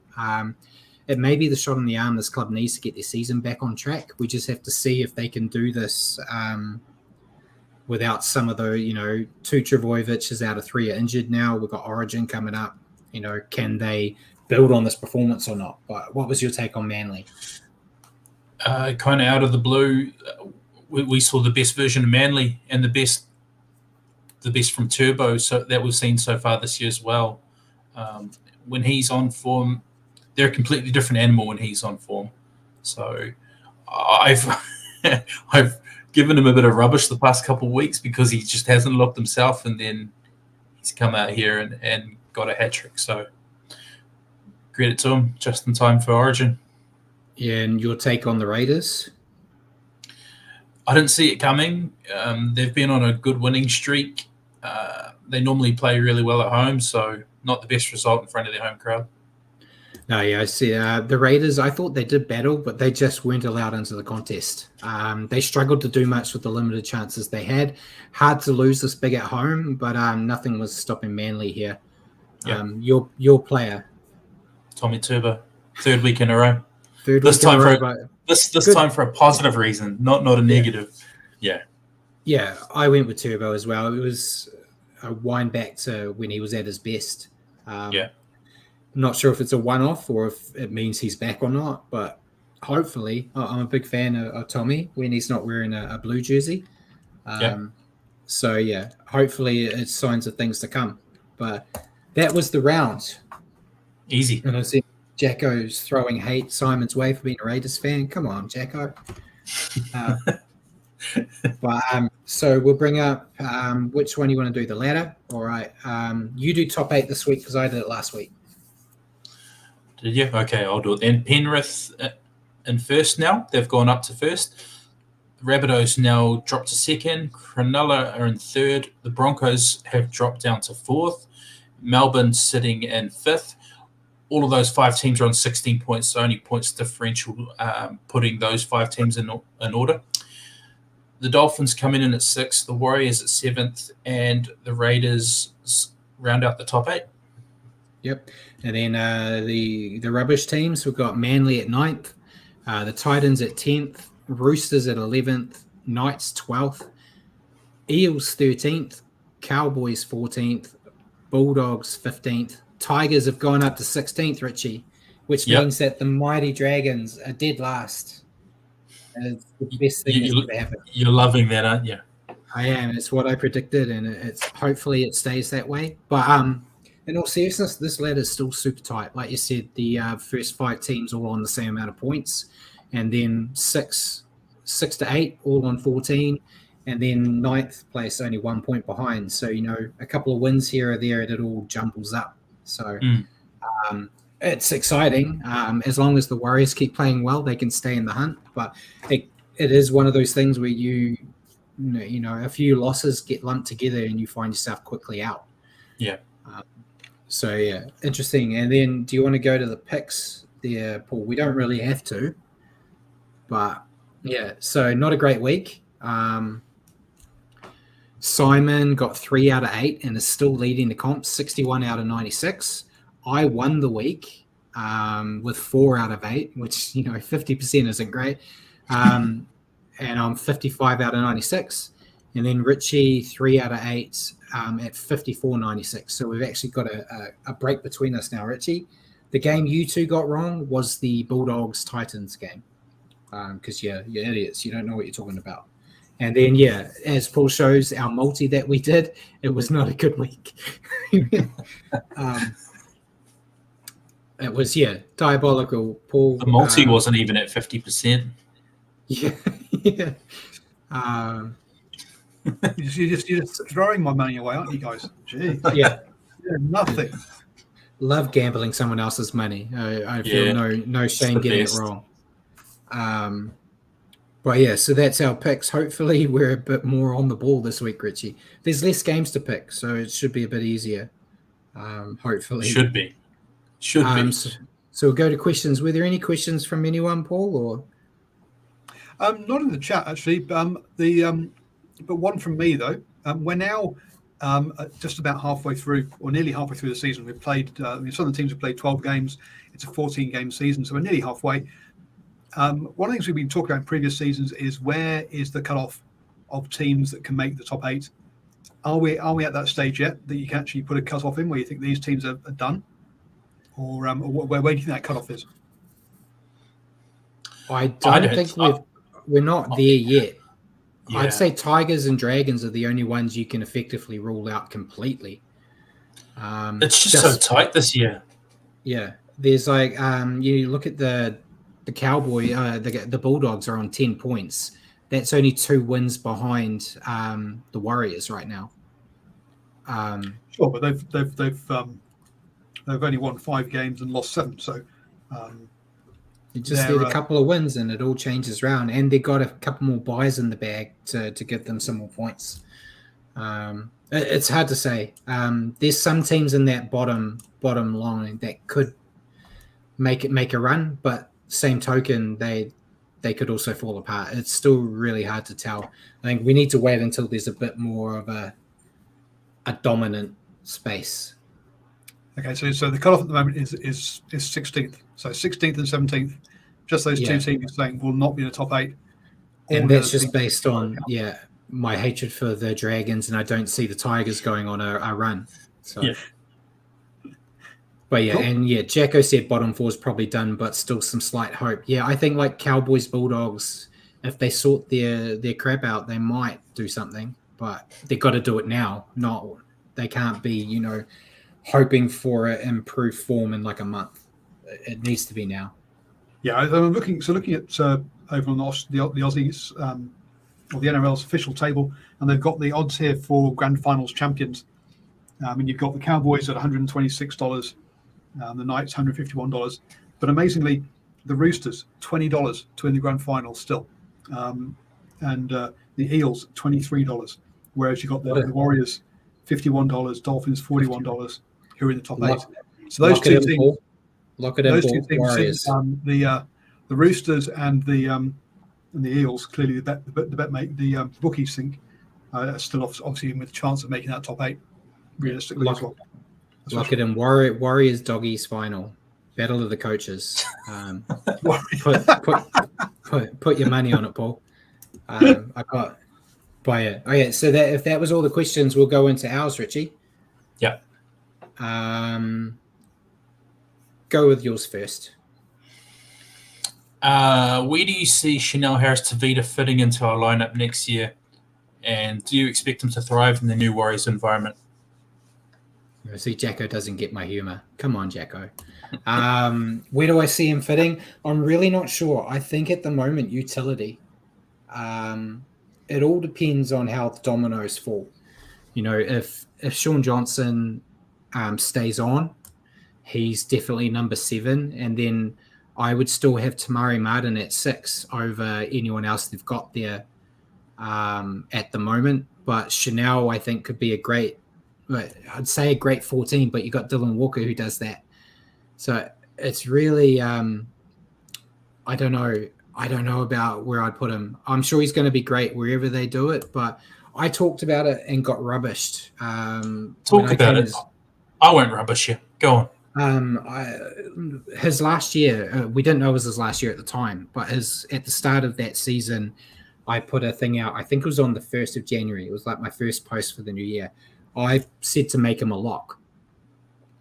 It may be the shot in the arm this club needs to get their season back on track. We just have to see if they can do this without some of the, 2 Travojeviches out of 3 are injured now. We've got Origin coming up. Can they build on this performance or not? But what was your take on Manly?
Kind of out of the blue, we saw the best version of Manly and the best from Turbo that we've seen so far this year as well. When he's on form, they're a completely different animal when he's on form. So I've given him a bit of rubbish the past couple of weeks because he just hasn't looked himself, and then he's come out here and got a hat trick. So credit to him, just in time for Origin.
Yeah, and your take on the Raiders?
I didn't see it coming. They've been on a good winning streak. They normally play really well at home, so not the best result in front of their home crowd.
No, yeah, I see. The Raiders, I thought they did battle, but they just weren't allowed into the contest. They struggled to do much with the limited chances they had. Hard to lose this big at home, but nothing was stopping Manly here.
Yeah.
Your player?
Tommy Turbo, 3rd week in a row.
This
time for a positive reason, not a negative. Yeah.
Yeah, I went with Turbo as well. It was a wind back to when he was at his best. I'm not sure if it's a one-off or if it means he's back or not, but hopefully, I'm a big fan of Tommy when he's not wearing a blue jersey. So, yeah, hopefully it's signs of things to come. But that was the round.
Easy.
And I see Jacko's throwing hate Simon's way for being a Raiders fan. Come on, Jacko. So we'll bring up which one you want to do, the ladder. All right. You do top 8 this week because I did it last week.
Did you? Okay, I'll do it then. Penrith in first now. They've gone up to first. The Rabbitohs now dropped to second. Cronulla are in third. The Broncos have dropped down to fourth. Melbourne sitting in fifth. all of those 5 teams are on 16 points, so only points differential, putting those 5 teams in order. The Dolphins come in at 6th, the Warriors at 7th, and the Raiders round out the top 8.
Yep. And then the rubbish teams, we've got Manly at 9th, the Titans at 10th, Roosters at 11th, Knights 12th, Eels 13th, Cowboys 14th, Bulldogs 15th. Tigers have gone up to 16th, Richie, which means that the mighty Dragons are dead last. It's the best thing that's ever happened.
You're loving that, aren't you?
I am. It's what I predicted, and it's hopefully it stays that way. But in all seriousness, this ladder is still super tight. Like you said, the first 5 teams all on the same amount of points, and then 6 to 8 all on 14, and then 9th place only 1 point behind. So, a couple of wins here or there, and it all jumbles up. So it's exciting. As long as the Warriors keep playing well, they can stay in the hunt. But it is one of those things where a few losses get lumped together and you find yourself quickly out.
Yeah.
So, yeah, interesting. And then do you want to go to the picks there, Paul? We don't really have to. But, yeah, so not a great week. Simon got 3 out of 8 and is still leading the comp, 61 out of 96. I won the week with 4 out of 8, which, 50% isn't great. And I'm 55 out of 96. And then Richie, 3 out of 8 at 54.96. So we've actually got a break between us now, Richie. The game you two got wrong was the Bulldogs-Titans game. Because you're idiots. You don't know what you're talking about. And then, as Paul shows, our multi that we did, it was not a good week. It was, diabolical. Paul.
The multi wasn't even at 50%.
Yeah.
You're just throwing my money away, aren't you guys? Gee.
Yeah.
Nothing.
Love gambling someone else's money. I feel no shame getting it wrong. But yeah, so that's our picks. Hopefully we're a bit more on the ball this week, Richie. There's less games to pick, so it should be a bit easier. Hopefully.
Should be.
So we'll go to questions. Were there any questions from anyone, Paul? Or
not in the chat, actually. But one from me, though. We're now just about halfway through, or nearly halfway through the season. We've played, some of the teams have played 12 games. It's a 14-game season, so we're nearly halfway. One of the things we've been talking about in previous seasons is where is the cutoff of teams that can make the top 8? Are we at that stage yet that you can actually put a cutoff in where you think these teams are done? Or where do you think that cutoff is?
I don't think we're not there yet. Yeah. I'd say Tigers and Dragons are the only ones you can effectively rule out completely.
It's just so tight this year.
Yeah. There's you look at the Cowboy, the Bulldogs are on 10 points. That's only 2 wins behind the Warriors right now.
Sure, but they've only won 5 games and lost 7. So
you just need a couple of wins and it all changes around. And they got a couple more buys in the bag to give them some more points. It's hard to say. There's some teams in that bottom line that could make a run, but same token, they could also fall apart. It's still really hard to tell. I think we need to wait until there's a bit more of a dominant space.
Okay, so the cutoff at the moment is 16th. So 16th and 17th, just those 2 teams you're saying will not be in the top 8.
And that's just based on my hatred for the Dragons, and I don't see the Tigers going on a run. So. Yeah. But cool. And Jacko said bottom 4 is probably done, but still some slight hope. Yeah, I think like Cowboys, Bulldogs, if they sort their crap out, they might do something. But they've got to do it now. They can't be, hoping for an improved form in like a month. It needs to be now. Yeah,
I'm looking at over on the Aussies or the NRL's official table, and they've got the odds here for grand finals champions. And you've got the Cowboys at $126. The Knights, $151. But amazingly, the Roosters, $20 to win the grand final still. And the Eels, $23. Whereas you've got the Warriors, $51, Dolphins, $41, who are in the top 8. So those 2 teams.
Lock it in,
Those two
Paul.
teams,
Warriors.
the Roosters and the Eels, clearly the bet make the bookies think are still obviously with a chance of making that top 8 realistically as well.
Lock it in. Warriors Doggies final. Battle of the coaches. Put your money on it, Paul. I got buy it. Okay, so that if that was all the questions, we'll go into ours, Richie.
Yeah.
Go with yours first.
Where do you see Chanel Harris-Tavita fitting into our lineup next year? And do you expect him to thrive in the new Warriors environment?
See, Jacko doesn't get my humor. Come on, Jacko. Where do I see him fitting? I'm really not sure. I think at the moment, utility. It all depends on how the dominoes fall. You know, if Sean Johnson stays on, he's definitely number 7. And then I would still have Tamari Martin at 6 over anyone else they've got there at the moment. But Chanel, I think, could be I'd say a great 14, but you got Dylan Walker who does that. So it's really, I don't know. I don't know about where I'd put him. I'm sure he's going to be great wherever they do it, but I talked about it and got rubbished.
Talk about it. I won't rubbish you. Go on.
His last year, we didn't know it was his last year at the time, but at the start of that season, I put a thing out. I think it was on the 1st of January. It was like my first post for the new year. I said to make him a lock.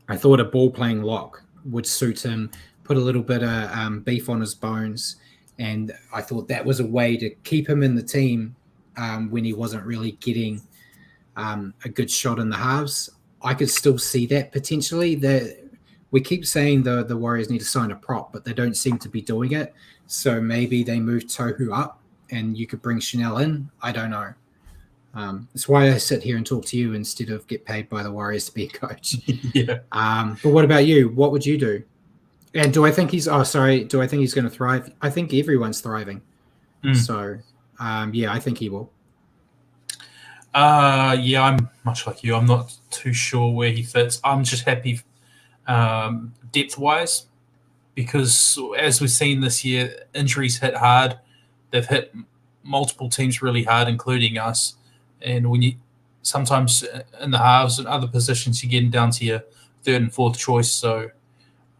I thought a ball-playing lock would suit him, put a little bit of beef on his bones, and I thought that was a way to keep him in the team when he wasn't really getting a good shot in the halves. I could still see that potentially. We keep saying the Warriors need to sign a prop, but they don't seem to be doing it. So maybe they move Tohu up and you could bring Chanel in. I don't know. That's why I sit here and talk to you instead of get paid by the Warriors to be a coach.
Yeah.
But what about you? What would you do? And do I think he's going to thrive? I think everyone's thriving. So, yeah, I think he will.
Yeah, I'm much like you. I'm not too sure where he fits. I'm just happy depth-wise because as we've seen this year, injuries hit hard. They've hit multiple teams really hard, including us. And when you sometimes in the halves and other positions, you're getting down to your 3rd and 4th choice. So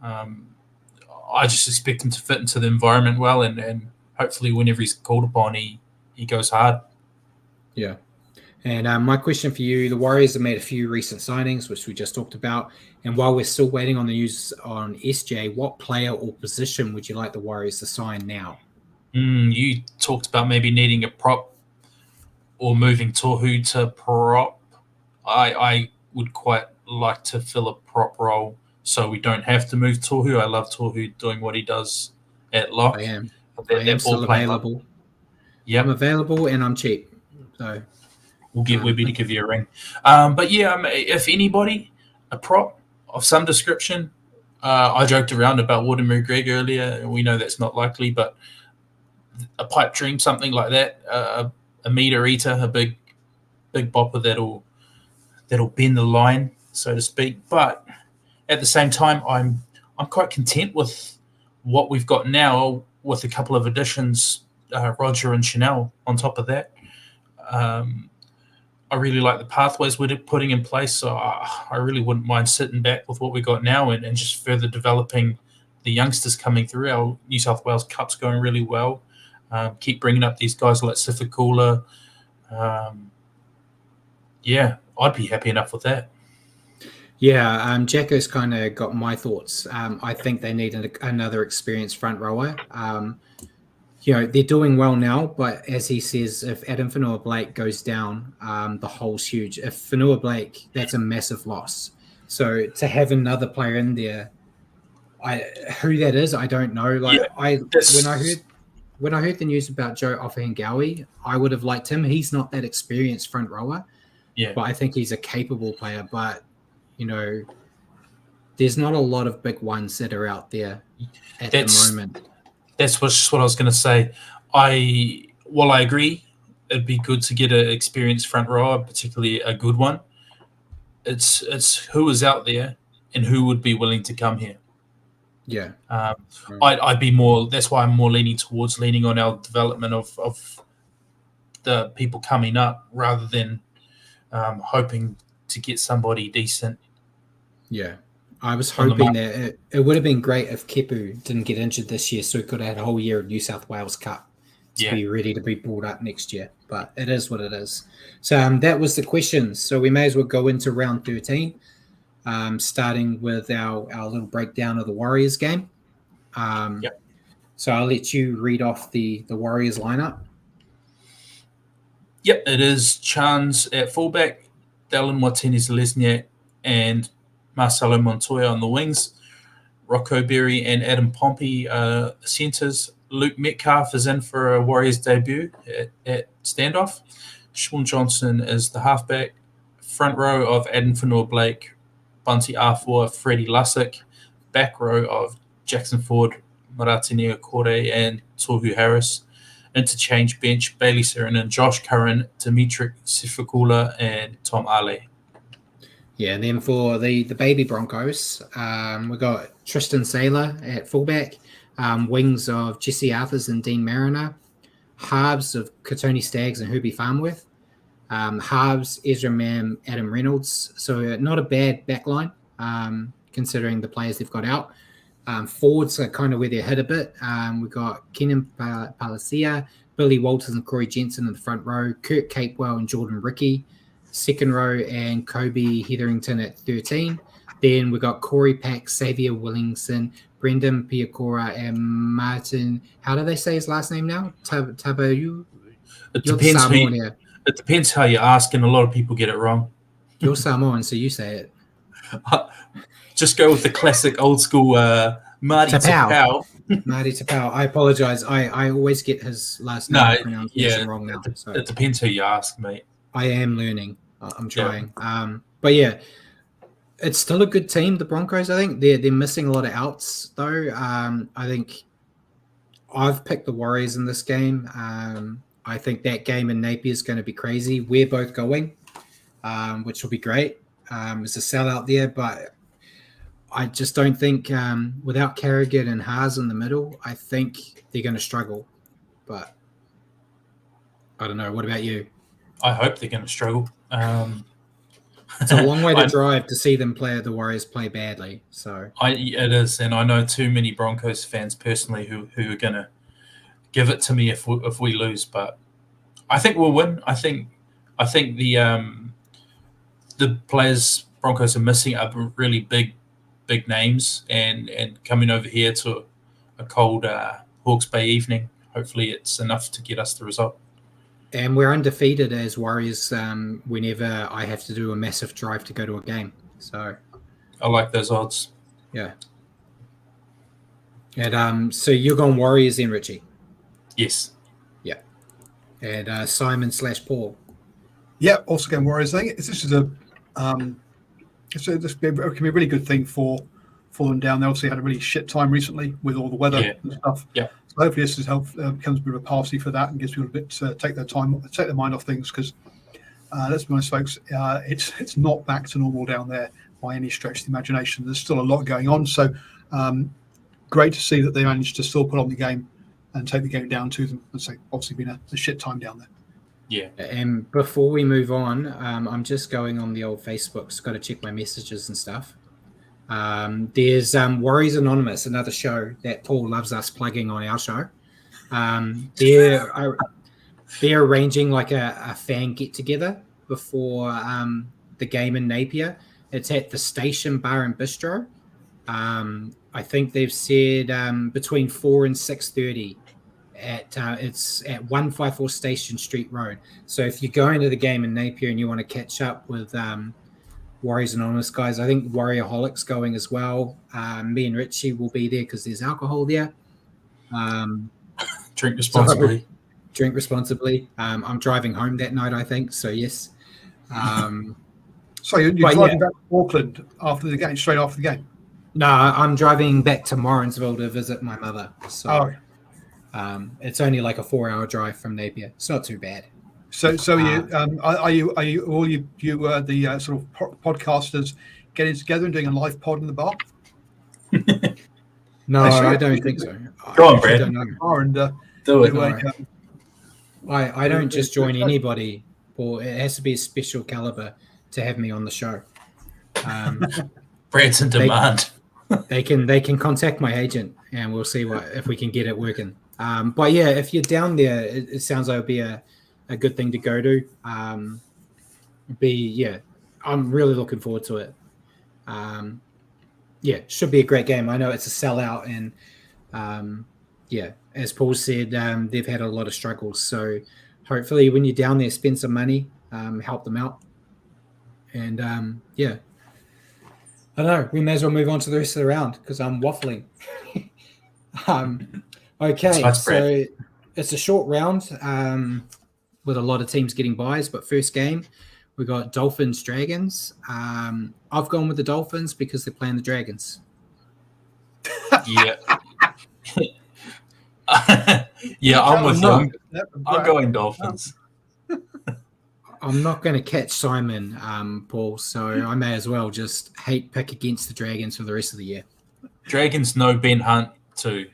I just expect him to fit into the environment well, and hopefully whenever he's called upon, he goes hard.
Yeah. And my question for you, the Warriors have made a few recent signings, which we just talked about. And while we're still waiting on the news on SJ, what player or position would you like the Warriors to sign now?
You talked about maybe needing a prop or moving Tohu to prop. I would quite like to fill a prop role so we don't have to move Tohu. I love Tohu doing what he does at lock.
I am still available.
Yeah,
I'm available and I'm cheap. So
we'll get Webby to give you a ring. But yeah, if anybody, a prop of some description, I joked around about Watermoo Greg earlier. We know that's not likely, but a pipe dream, something like that, a meter eater, a big bopper that'll bend the line, so to speak. But at the same time, I'm quite content with what we've got now, with a couple of additions, Roger and Chanel on top of that. I really like the pathways we're putting in place, so I really wouldn't mind sitting back with what we got now and just further developing the youngsters coming through. Our New South Wales Cup's going really well. Keep bringing up these guys like Sifakula. Yeah, I'd be happy enough with that.
Yeah, Jacko's kind of got my thoughts. I think they need another experienced front rower. They're doing well now, but as he says, if Adam Fanua-Blake goes down, the hole's huge. If Fanua-Blake, that's a massive loss. So to have another player in there, who that is, I don't know. When I heard the news about Joe Ofahengawi, I would have liked him. He's not that experienced front rower, but I think he's a capable player. But there's not a lot of big ones that are out there at the moment.
That's just what I was going to say. While I agree, it'd be good to get an experienced front rower, particularly a good one. It's who is out there and who would be willing to come here.
Yeah.
I'd be more. That's why I'm more leaning on our development of the people coming up rather than hoping to get somebody decent.
Yeah. I was hoping that it would have been great if Kepu didn't get injured this year, so we could have had a whole year of New South Wales Cup to be ready to be brought up next year. But it is what it is. So that was the questions. So we may as well go into round 13, starting with our little breakdown of the Warriors game. So I'll let you read off the Warriors lineup.
Yep, it is Chance at fullback, Dylan Martinez-Lesniak and Marcelo Montoya on the wings, Rocco Berry and Adam Pompey centres. Luke Metcalf is in for a Warriors debut at standoff. Sean Johnson is the halfback. Front row of Adam Fanua-Blake, Bunty Arfour, Freddie Lussick. Back row of Jackson Ford, Maratinea Kore and Tohu Harris. Interchange bench, Bailey Serenen, Josh Curran, Dimitri Sifakula and Tom Ale.
Yeah, and then for the baby Broncos, we got Tristan Saylor at fullback, wings of Jesse Arthurs and Dean Mariner, halves of Katoni Staggs and Herbie Farmworth, halves Ezra Mam, Adam Reynolds. So not a bad backline considering the players they've got out. Forwards are kind of where they're hit a bit. We've got Kenan Palacia, Billy Walters and Corey Jensen in the front row, Kurt Capewell and Jordan Rickey, second row, and Kobe Hetherington at 13. Then we've got Corey Pack, Xavier Willingson, Brendan Piacora, and Martin. How do they say his last name now? Tabayu?
It depends how you ask, and a lot of people get it wrong.
You're Samoan, so you say it.
Just go with the classic old school Marty Tapau.
Marty Tapau. I apologize. I always get his last name pronunciation wrong now. So.
It depends who you ask, mate.
I am learning. I'm trying. Yeah. But yeah, it's still a good team, the Broncos. I think they're missing a lot of outs, though. I think I've picked the Warriors in this game. I think that game in Napier is going to be crazy. We're both going, which will be great. It's a sellout there, but I just don't think without Carrigan and Haas in the middle, I think they're going to struggle. But I don't know. What about you?
I hope they're going to struggle.
It's a long way to drive to see them the Warriors play badly. So
it is, and I know too many Broncos fans personally who are going to give it to me if we lose. But I think we'll win. I think the players Broncos are missing are really big names, and coming over here to a cold Hawke's Bay evening, hopefully it's enough to get us the result.
And we're undefeated as Warriors whenever I have to do a massive drive to go to a game. So
I like those odds.
Yeah. And so you're going Warriors then, Richie?
Yes.
Yeah. And Simon/Paul?
Yeah, also going Warriors. I think this is it can be a really good thing for them down there. Obviously had a really shit time recently with all the weather and stuff.
Yeah.
So hopefully this becomes a bit of a party for that and gives people a bit to take their mind off things, because let's be honest, folks, it's not back to normal down there by any stretch of the imagination. There's still a lot going on. So great to see that they managed to still put on the game and take the game down to them. And so obviously been a shit time down there.
Yeah.
And before we move on, I'm just going on the old Facebook. So got to check my messages and stuff. There's Warriors Anonymous, another show that Paul loves us plugging on our show. They're arranging like a fan get together before the game in Napier. It's at the Station Bar and Bistro. I think they've said between 4 and 6:30. It's at 154 Station Street Road. So if you're going to the game in Napier and you want to catch up with Warriors Anonymous guys, I think Warriorholic's going as well. Me and Richie will be there because there's alcohol there.
Drink responsibly.
Drink responsibly. I'm driving home that night, I think. So yes.
So you're driving back to Auckland after the game, straight after the game?
No, I'm driving back to Morrinsville to visit my mother. So it's only like a 4-hour drive from Napier. It's not too bad.
So are you all the sort of podcasters getting together and doing a live pod in the bar?
No, I don't think so.
Go on,
I
Brad.
don't know.
And
Do it.
I don't just join anybody, or it has to be a special caliber to have me on the show.
Brad's in demand.
They can contact my agent, and we'll see if we can get it working. But yeah, if you're down there, it sounds like it'd be a good thing to go to. I'm really looking forward to it. Should be a great game. I know it's a sellout, and as Paul said, they've had a lot of struggles. So hopefully, when you're down there, spend some money, help them out, and I don't know. We may as well move on to the rest of the round because I'm waffling. Okay, so it's a short round with a lot of teams getting buys, but first game we got Dolphins Dragons. I've gone with the Dolphins because they're playing the Dragons.
Yeah. I'm with you. I'm going Dolphins.
I'm not going to catch Simon, Paul, so I may as well just pick against the Dragons for the rest of the year.
Dragons know Ben Hunt too.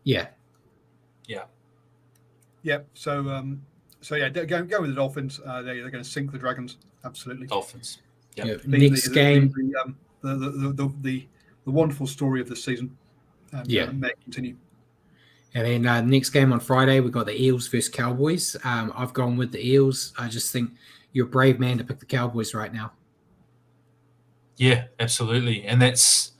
Yeah.
So go with the Dolphins. They're going to sink the Dragons. Absolutely.
Dolphins.
Next game.
The wonderful story of this season. May continue.
And then next game on Friday, we've got the Eels versus Cowboys. I've gone with the Eels. I just think you're a brave man to pick the Cowboys right now.
Yeah, absolutely. And that's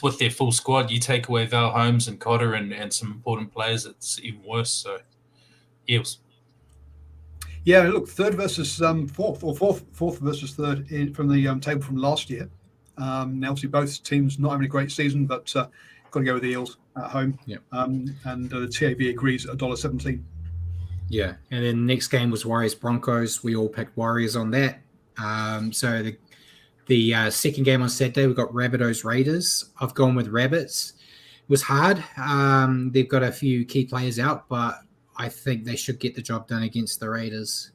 with their full squad. You take away Val Holmes and Cotter and some important players, it's even worse. So, Eels.
Yeah, look, third versus fourth, or fourth versus third from the table from last year. Now, obviously, both teams not having a great season, but got to go with the Eels at home.
Yeah.
And the TAB agrees at $1.17.
Yeah, and then next game was Warriors Broncos. We all picked Warriors on that. So the second game on Saturday, we got Rabbitohs Raiders. I've gone with Rabbits. It was hard. They've got a few key players out, but I think they should get the job done against the Raiders.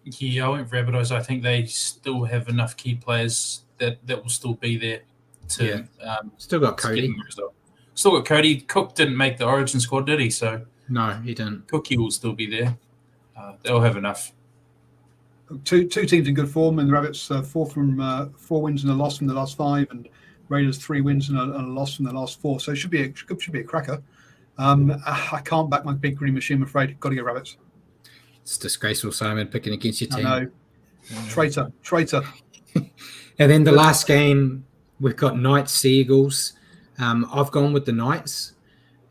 Yeah, I went Rabbitohs. I think they still have enough key players that will still be there to
still got Cody.
Still got Cody. Cook didn't make the Origin squad, did he? So
no, he didn't.
Cookie will still be there. They'll have enough.
Two teams in good form, and the Rabbits 4 wins and a loss from the last 5, and Raiders 3 wins and a loss from the last 4. So it should be a cracker. I can't back my big green machine. I'm afraid. Got to go Rabbits.
It's disgraceful, Simon, picking against your team.
I know. Traitor.
And then the last game, we've got Knights Seagulls. I've gone with the Knights.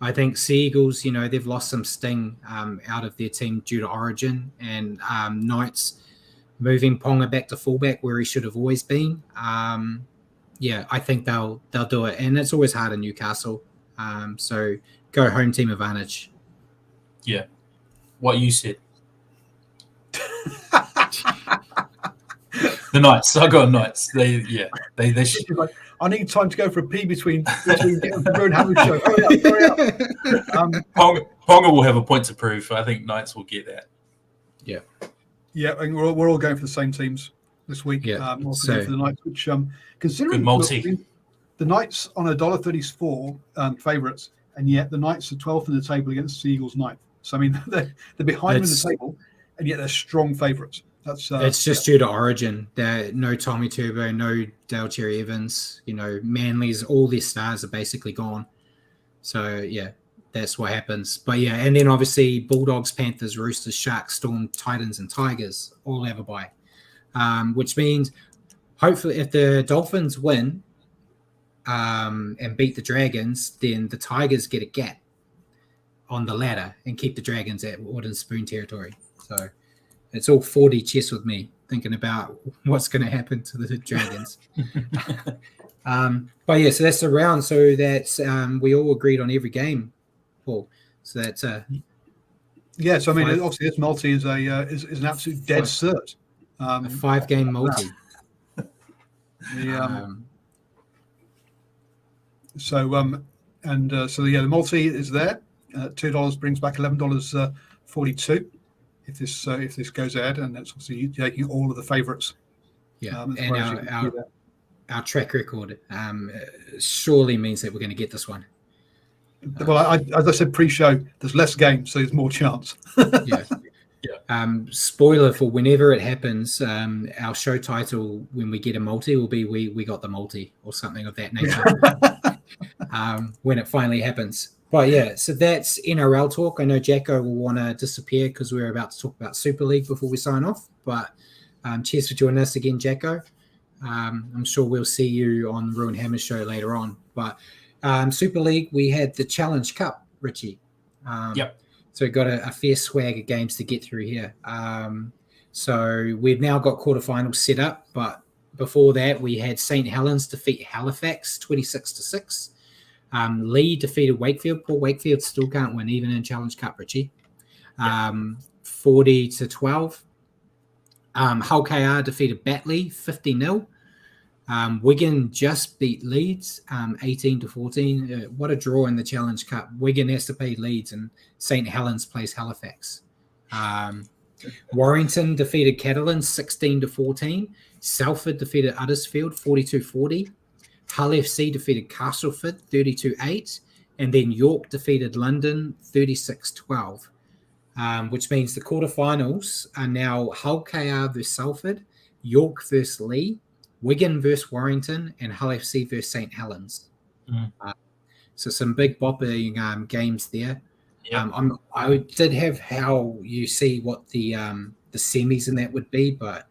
I think Seagulls, they've lost some sting out of their team due to Origin, and Knights moving Ponga back to fullback where he should have always been. I think they'll do it, and it's always hard in Newcastle. So go home team advantage.
Yeah, what you said. The Knights. I got Knights. They should.
Like, I need time to go for a pee between getting the Brew and Hammer show. Hurry up.
Ponga will have a point to prove. I think Knights will get that.
Yeah.
Yeah, and we're all going for the same teams this week.
Yeah.
Also going for the Knights, which considering
good multi.
The Knights on $1.34 favourites, and yet the Knights are 12th in the table against the Eagles 9th. So I mean they're behind them in the table, and yet they're strong favourites. It's
just due to Origin. There no Tommy Turbo, no Dale Cherry Evans. Manly's all their stars are basically gone. So yeah, that's what happens. But yeah, and then obviously Bulldogs, Panthers, Roosters, Sharks, Storm, Titans, and Tigers all have a bye, which means hopefully if the Dolphins win and beat the Dragons, then the Tigers get a gap on the ladder and keep the Dragons at wooden spoon territory. So it's all 4D chess with me, thinking about what's going to happen to the Dragons. But yeah, so that's the round. So that's we all agreed on every game, Paul. So that's
So I mean, obviously this multi is an absolute dead cert.
A 5-game multi.
So the multi is there. $2 brings back $11.42. If this goes ahead, and that's obviously taking all of the favourites.
Yeah, and our track record surely means that we're going to get this one.
Well, as I said pre-show, there's less games, so there's more chance.
Yeah. Spoiler for whenever it happens, our show title when we get a multi will be we got the multi or something of that nature. When it finally happens. But yeah, so that's NRL talk. I know Jacko will want to disappear because we're about to talk about Super League before we sign off. But cheers for joining us again, Jacko. I'm sure we'll see you on Ruin Hammer's show later on. But Super League, we had the Challenge Cup, Richie.
Yep.
So we've got a fair swag of games to get through here. So we've now got quarterfinals set up, but before that, we had St. Helens defeat Halifax 26-6. Lee defeated Wakefield. Poor Wakefield still can't win, even in Challenge Cup, Richie. 40-12. Hull KR defeated Batley 50-0. Wigan just beat Leeds 18-14. What a draw in the Challenge Cup. Wigan has to play Leeds and St. Helens plays Halifax. Warrington defeated Catalan 16-14. Salford defeated Uddersfield 42-40. Hull FC defeated Castleford 32-8. And then York defeated London 36-12. Which means the quarterfinals are now Hull KR versus Salford, York versus Lee, Wigan versus Warrington, and Hull FC versus St. Helens. So some big bopping games there.
Yep.
I did have how you see what the semis in that would be, but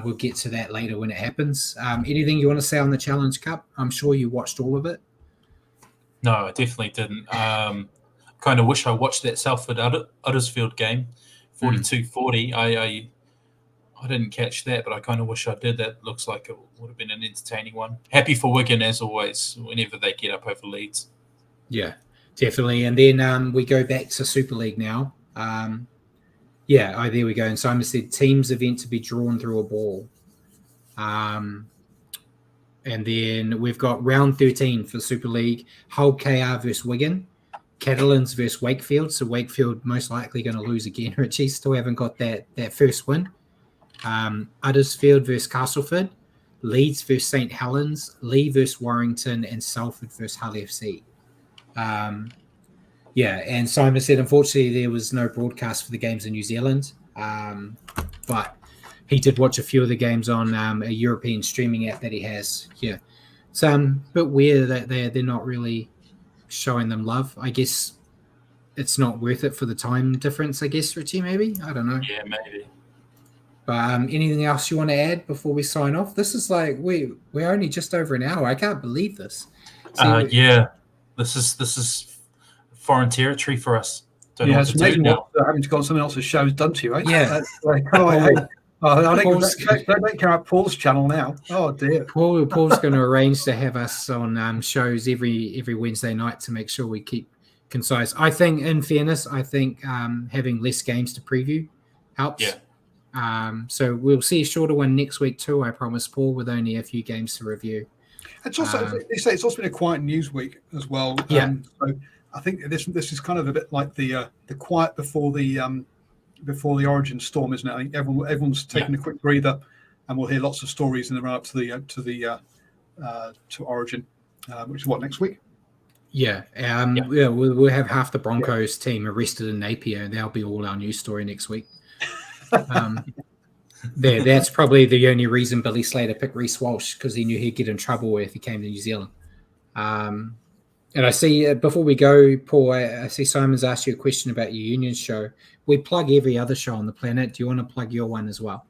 we'll get to that later when it happens. Anything you want to say on the Challenge Cup? I'm sure you watched all of it.
No, I definitely didn't. Kind of wish I watched that Salford Uddersfield game, 42-40. I didn't catch that, but I kind of wish I did. That looks like it would have been an entertaining one. Happy for Wigan, as always, whenever they get up over Leeds. Yeah,
definitely. And then we go back to Super League now. There we go. And Simon said teams event to be drawn through a ball. And then we've got round 13 for Super League. Hull KR versus Wigan. Catalans versus Wakefield. So Wakefield most likely going to lose again. Richie still haven't got that first win. Uddersfield versus Castleford. Leeds versus St. Helens. Lee versus Warrington. And Salford versus Hull FC. And Simon said, unfortunately, there was no broadcast for the games in New Zealand. But he did watch a few of the games on a European streaming app that he has. Yeah. It's a bit weird that they're not really showing them love. I guess it's not worth it for the time difference, I guess, Richie, maybe? I don't know.
Yeah, maybe.
But anything else you want to add before we sign off? This is like, we're only just over an hour. I can't believe this.
This is foreign territory for us.
It's amazing what having got someone else's shows done to you, right?
Yeah.
I don't care about Paul's channel now. Oh dear.
Paul's going to arrange to have us on shows every Wednesday night to make sure we keep concise. I think, in fairness, having less games to preview helps.
Yeah.
So we'll see a shorter one next week too. I promise, Paul, with only a few games to review.
It's also it's also been a quiet news week as well. So I think this is kind of a bit like the quiet before the Origin storm, isn't it? I think everyone's taking a quick breather, and we'll hear lots of stories in the run up to Origin, which is what, next week.
We'll have half the Broncos team arrested in Napier, and that'll be all our news story next week. That's probably the only reason Billy Slater picked Reece Walsh, because he knew he'd get in trouble if he came to New Zealand. And I see, before we go, Paul, I see Simon's asked you a question about your union show. We plug every other show on the planet. Do you want to plug your one as well?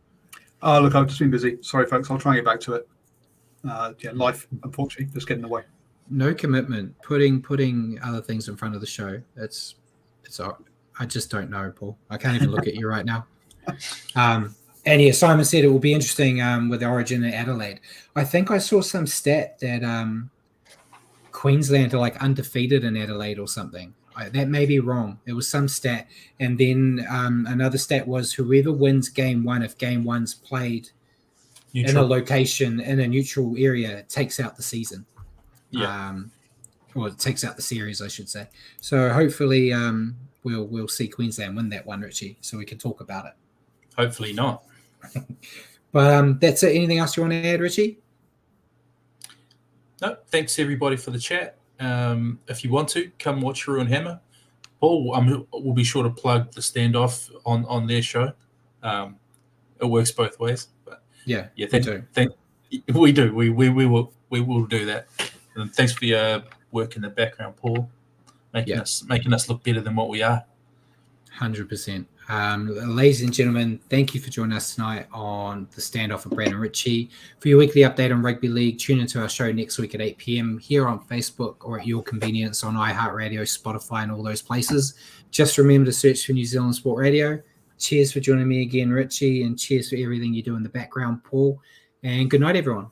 Oh, look, I've just been busy. Sorry, folks. I'll try and get back to it. Life, unfortunately, just getting in the way.
No commitment. Putting other things in front of the show. It's. I just don't know, Paul. I can't even look at you right now. Simon said it will be interesting with Origin and Adelaide. I think I saw some stat that Queensland are like undefeated in Adelaide or something. That may be wrong. It was some stat. And then another stat was whoever wins game one, if game one's played neutral in a location in a neutral area, takes out the season. Or it takes out the series, I should say. So hopefully we'll see Queensland win that one, Richie, so we can talk about it.
Hopefully not.
But that's it. Anything else you want to add, Richie?
No, thanks everybody for the chat. If you want to, come watch Ruin Hammer. Paul, we'll be sure to plug the Standoff on their show. It works both ways. But
yeah,
we do. We will do that. And thanks for your work in the background, Paul, making us look better than what we are.
100%. Ladies and gentlemen, thank you for joining us tonight on the Standoff with Brandon Richie. For your weekly update on rugby league, tune into our show next week at 8 p.m. here on Facebook or at your convenience on iHeartRadio, Spotify, and all those places. Just remember to search for New Zealand Sport Radio. Cheers for joining me again, Richie, and cheers for everything you do in the background, Paul. And good night, everyone.